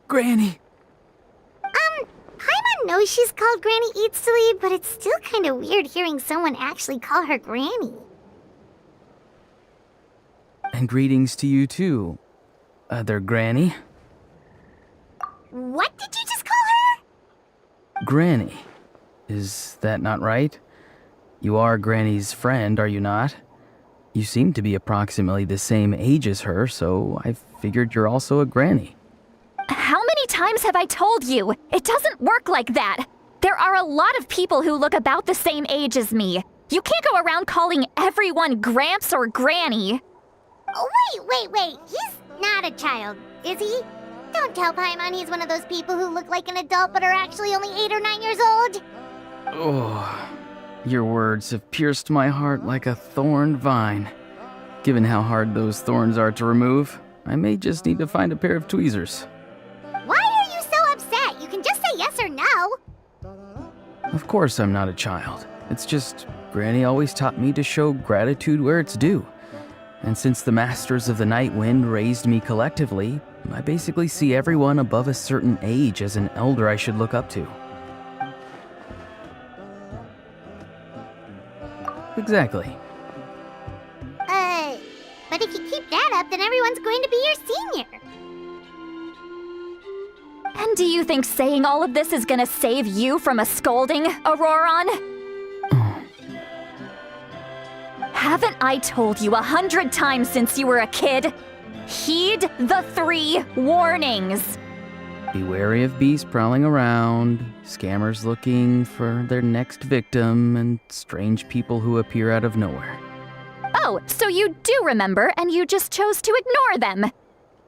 Granny! Paimon knows she's called Granny Eatsley, but it's still kind of weird hearing someone actually call her Granny. And greetings to you too, other Granny. What did you just call her? Granny. Is that not right? You are Granny's friend, are you not? You seem to be approximately the same age as her, so I figured you're also a Granny. How many times have I told you? It doesn't work like that. There are a lot of people who look about the same age as me. You can't go around calling everyone Gramps or Granny. Oh, wait. He's not a child, is he? Don't tell Paimon he's one of those people who look like an adult but are actually only 8 or 9 years old. Oh, your words have pierced my heart like a thorn vine. Given how hard those thorns are to remove, I may just need to find a pair of tweezers. Why are you so upset? You can just say yes or no. Of course I'm not a child. It's just Granny always taught me to show gratitude where it's due. And since the Masters of the Night Wind raised me collectively, I basically see everyone above a certain age as an elder I should look up to. Exactly. But if you keep that up, then everyone's going to be your senior. And do you think saying all of this is gonna save you from a scolding, Auroron? Haven't I told you 100 times since you were a kid? Heed the 3 warnings. Be wary of beasts prowling around, scammers looking for their next victim, and strange people who appear out of nowhere. Oh, so you do remember, and you just chose to ignore them.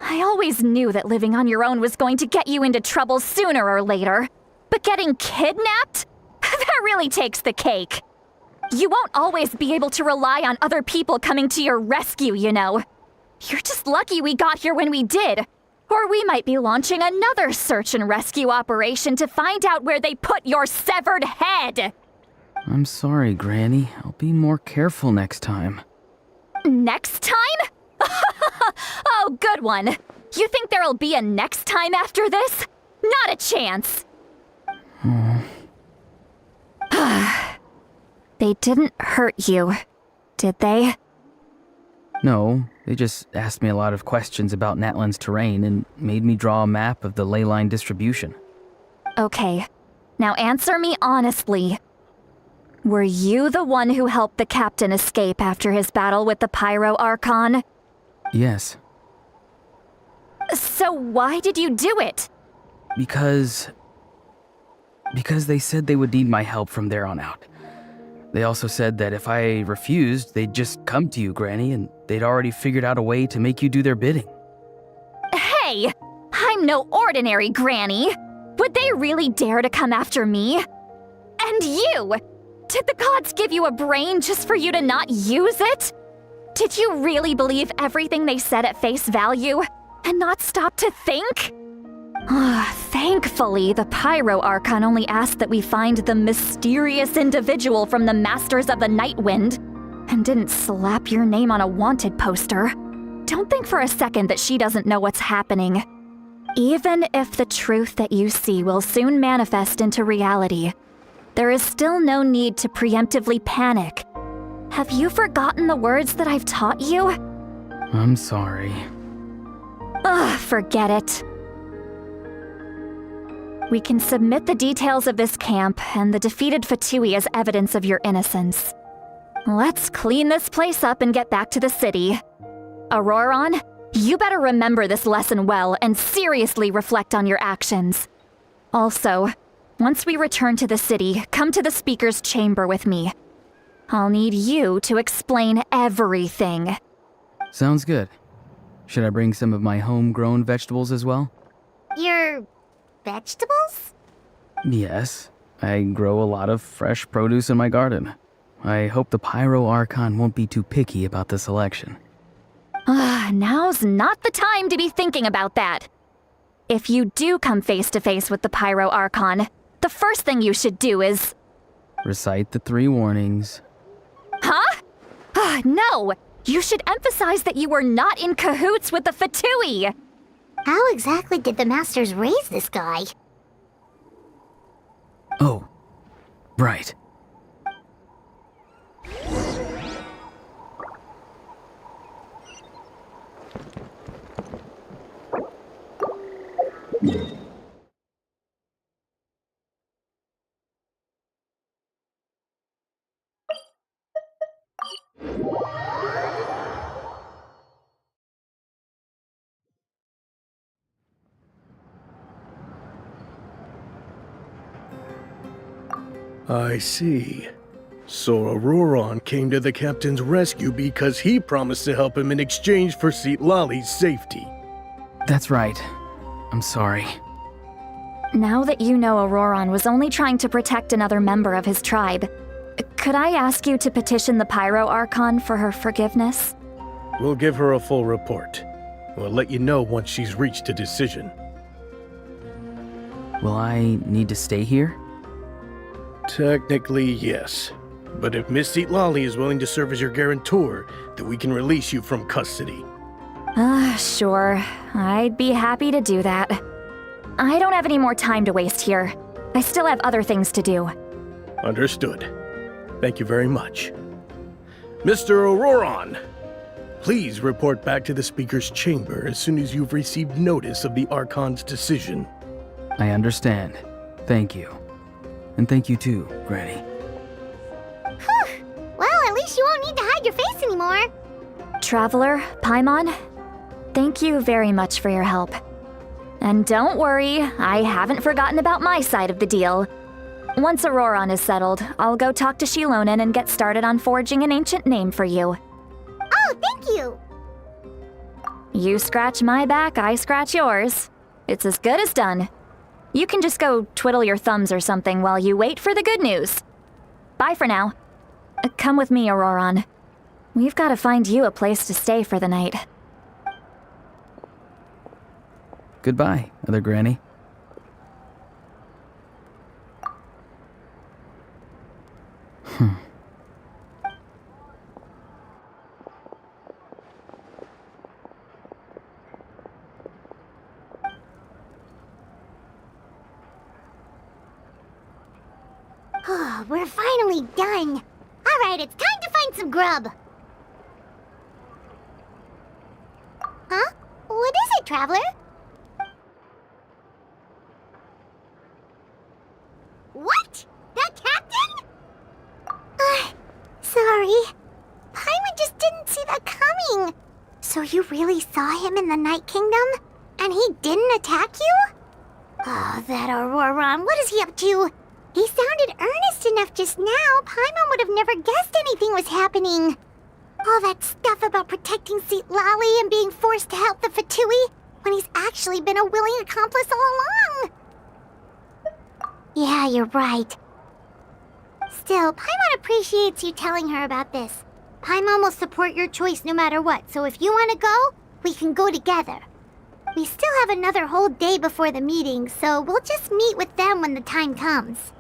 I always knew that living on your own was going to get you into trouble sooner or later. But getting kidnapped? That really takes the cake. You won't always be able to rely on other people coming to your rescue, you know. You're just lucky we got here when we did. Or we might be launching another search and rescue operation to find out where they put your severed head. I'm sorry, Granny. I'll be more careful next time. Next time? Oh, good one. You think there'll be a next time after this? Not a chance. They didn't hurt you, did they? No, they just asked me a lot of questions about Natlan's terrain and made me draw a map of the ley line distribution. Okay, now answer me honestly. Were you the one who helped the captain escape after his battle with the Pyro Archon? Yes. So why did you do it? Because they said they would need my help from there on out. They also said that if I refused, they'd just come to you, Granny, and they'd already figured out a way to make you do their bidding. Hey! I'm no ordinary Granny! Would they really dare to come after me? And you! Did the gods give you a brain just for you to not use it? Did you really believe everything they said at face value, and not stop to think? Thankfully, the Pyro Archon only asked that we find the mysterious individual from the Masters of the Night Wind, and didn't slap your name on a wanted poster. Don't think for a second that she doesn't know what's happening. Even if the truth that you see will soon manifest into reality, there is still no need to preemptively panic. Have you forgotten the words that I've taught you? I'm sorry. Forget it. We can submit the details of this camp and the defeated Fatui as evidence of your innocence. Let's clean this place up and get back to the city. Auroron, you better remember this lesson well and seriously reflect on your actions. Also, once we return to the city, come to the speaker's chamber with me. I'll need you to explain everything. Sounds good. Should I bring some of my homegrown vegetables as well? Your vegetables? Yes. I grow a lot of fresh produce in my garden. I hope the Pyro Archon won't be too picky about the selection. Now's not the time to be thinking about that. If you do come face to face with the Pyro Archon, the first thing you should do is... Recite the 3 warnings. Huh? No! You should emphasize that you were not in cahoots with the Fatui! How exactly did the Masters raise this guy? Oh, right. I see. So Auroron came to the captain's rescue because he promised to help him in exchange for Lali's safety. That's right. I'm sorry. Now that you know Auroron was only trying to protect another member of his tribe, could I ask you to petition the Pyro Archon for her forgiveness? We'll give her a full report. We'll let you know once she's reached a decision. Will I need to stay here? Technically, yes. But if Miss Lali is willing to serve as your guarantor, then we can release you from custody. Sure. I'd be happy to do that. I don't have any more time to waste here. I still have other things to do. Understood. Thank you very much. Mr. Auroron, please report back to the Speaker's chamber as soon as you've received notice of the Archon's decision. I understand. Thank you. And thank you too, Granny. Whew. Well, at least you won't need to hide your face anymore. Traveler, Paimon, thank you very much for your help. And don't worry, I haven't forgotten about my side of the deal. Once Auroron is settled, I'll go talk to Shilonen and get started on forging an ancient name for you. Oh, thank you! You scratch my back, I scratch yours. It's as good as done. You can just go twiddle your thumbs or something while you wait for the good news. Bye for now. Come with me, Auroron. We've got to find you a place to stay for the night. Goodbye, Other Granny. Oh, we're finally done. Alright, it's time to find some grub. Huh? What is it, Traveler? What? That captain? Sorry. Paimon just didn't see that coming. So you really saw him in the Night Kingdom? And he didn't attack you? Oh, that Auroron, what is he up to? He sounded earnest enough just now. Paimon would have never guessed anything was happening. All that stuff about protecting Lali and being forced to help the Fatui when he's actually been a willing accomplice all along. Yeah, you're right. Still, Paimon appreciates you telling her about this. Paimon will support your choice no matter what, so if you want to go, we can go together. We still have another whole day before the meeting, so we'll just meet with them when the time comes.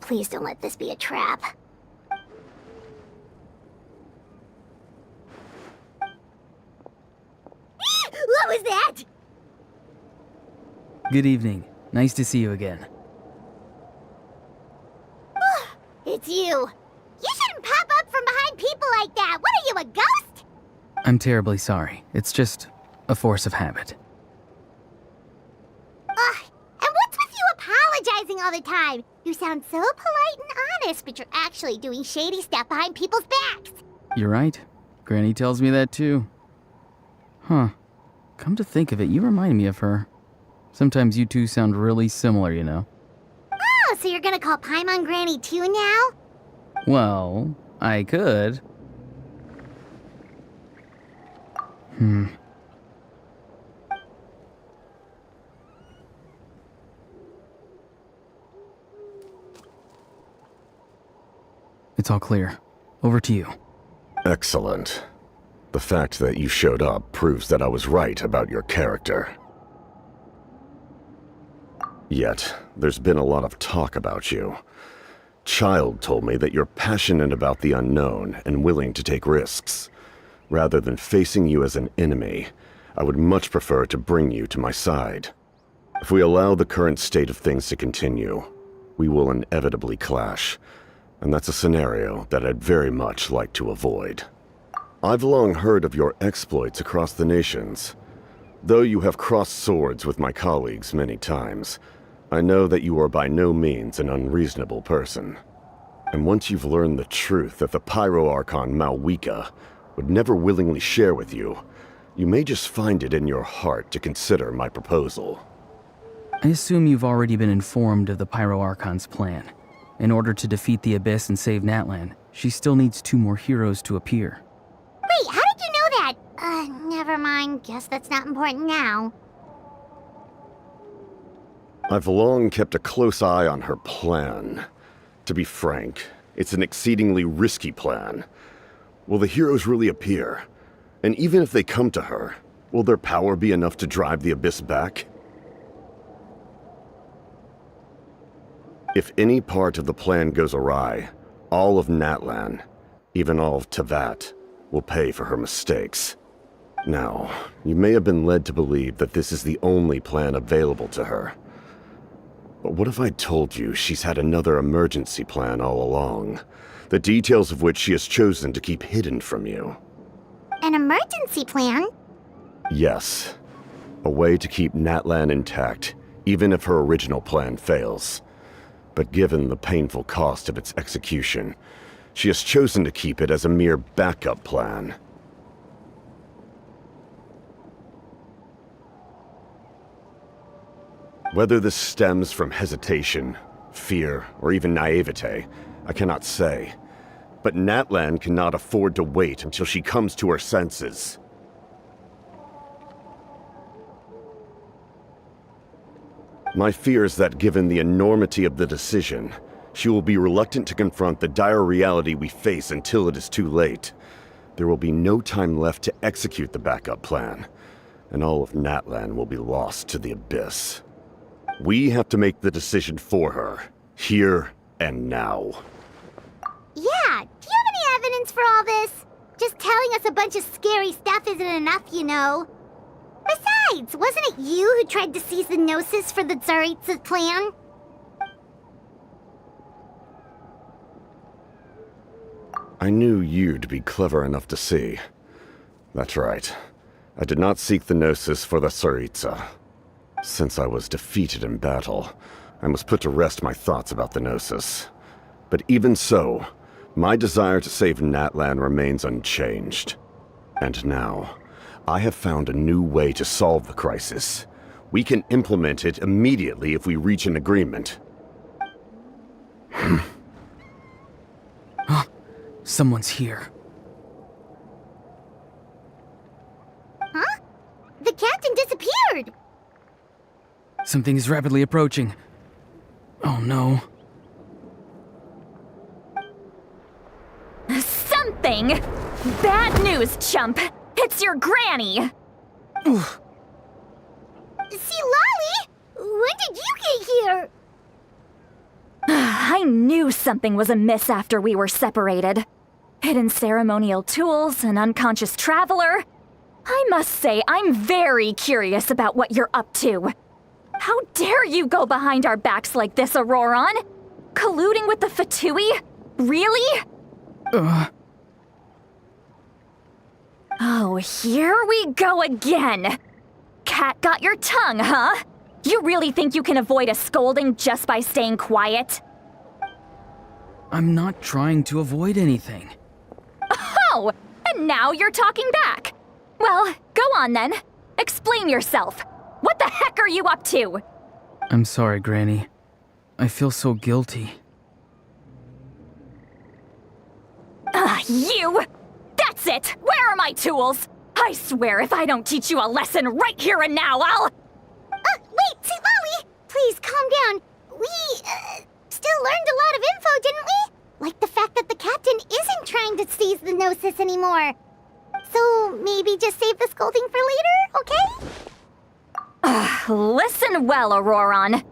please don't let this be a trap. What was that? Good evening. Nice to see you again. It's you. You shouldn't pop up from behind people like that. What are you, a ghost? I'm terribly sorry. It's just a force of habit. And what's with you apologizing all the time? You sound so polite and honest, but you're actually doing shady stuff behind people's backs. You're right. Granny tells me that too. Huh. Come to think of it, you remind me of her. Sometimes you two sound really similar, you know. Oh, so you're gonna call Paimon Granny too now? Well, I could. It's all clear. Over to you. Excellent. The fact that you showed up proves that I was right about your character. Yet, there's been a lot of talk about you. Child told me that you're passionate about the unknown and willing to take risks. Rather than facing you as an enemy, I would much prefer to bring you to my side. If we allow the current state of things to continue, we will inevitably clash, and that's a scenario that I'd very much like to avoid. I've long heard of your exploits across the nations. Though you have crossed swords with my colleagues many times, I know that you are by no means an unreasonable person. And once you've learned the truth that the Pyro Archon Malwika would never willingly share with you, you may just find it in your heart to consider my proposal. I assume you've already been informed of the Pyro Archon's plan. In order to defeat the Abyss and save Natlan, she still needs 2 more heroes to appear. Wait, how did you know that? Never mind. Guess that's not important now. I've long kept a close eye on her plan. To be frank, it's an exceedingly risky plan. Will the heroes really appear? And even if they come to her, will their power be enough to drive the Abyss back? If any part of the plan goes awry, all of Natlan, even all of Teyvat, will pay for her mistakes. Now, you may have been led to believe that this is the only plan available to her. But what if I told you she's had another emergency plan all along, the details of which she has chosen to keep hidden from you? An emergency plan? Yes. A way to keep Natlan intact, even if her original plan fails. But given the painful cost of its execution, she has chosen to keep it as a mere backup plan. Whether this stems from hesitation, fear, or even naivete, I cannot say. But Natlan cannot afford to wait until she comes to her senses. My fear is that given the enormity of the decision, she will be reluctant to confront the dire reality we face until it is too late. There will be no time left to execute the backup plan, and all of Natlan will be lost to the Abyss. We have to make the decision for her, here and now. Yeah, do you have any evidence for all this? Just telling us a bunch of scary stuff isn't enough, you know. Besides, wasn't it you who tried to seize the Gnosis for the Tsaritsa's plan? I knew you'd be clever enough to see. That's right. I did not seek the Gnosis for the Tsaritsa. Since I was defeated in battle, I must put to rest my thoughts about the Gnosis. But even so, my desire to save Natlan remains unchanged. And now, I have found a new way to solve the crisis. We can implement it immediately if we reach an agreement. Someone's here. Huh? The captain disappeared! Something is rapidly approaching. Oh no. Something? Bad news, chump! It's your granny! See, Lolly? When did you get here? I knew something was amiss after we were separated. Hidden ceremonial tools, an unconscious traveler. I must say, I'm very curious about what you're up to. How dare you go behind our backs like this, Auroron? Colluding with the Fatui? Really? Oh, here we go again. Cat got your tongue, huh? You really think you can avoid a scolding just by staying quiet? I'm not trying to avoid anything. Oh, and now you're talking back. Well, go on then. Explain yourself. What the heck are you up to? I'm sorry, Granny. I feel so guilty. You! That's it! Where are my tools? I swear if I don't teach you a lesson right here and now, I'll... Wait, Lolly! Please, calm down. We, still learned a lot of info, didn't we? Like the fact that the captain isn't trying to seize the Gnosis anymore. So, maybe just save the scolding for later, okay? Listen well, Auroron.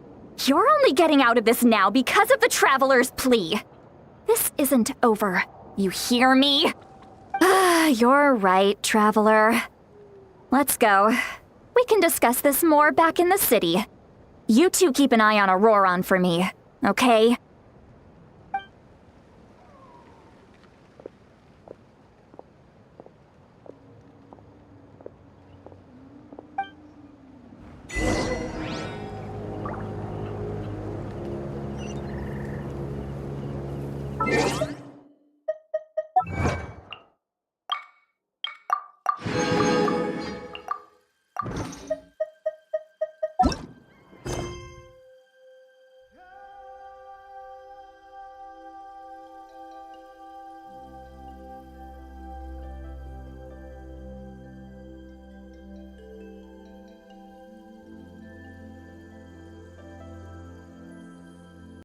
You're only getting out of this now because of the Traveler's plea. This isn't over. You hear me? You're right, Traveler. Let's go. We can discuss this more back in the city. You two keep an eye on Auroron for me, okay?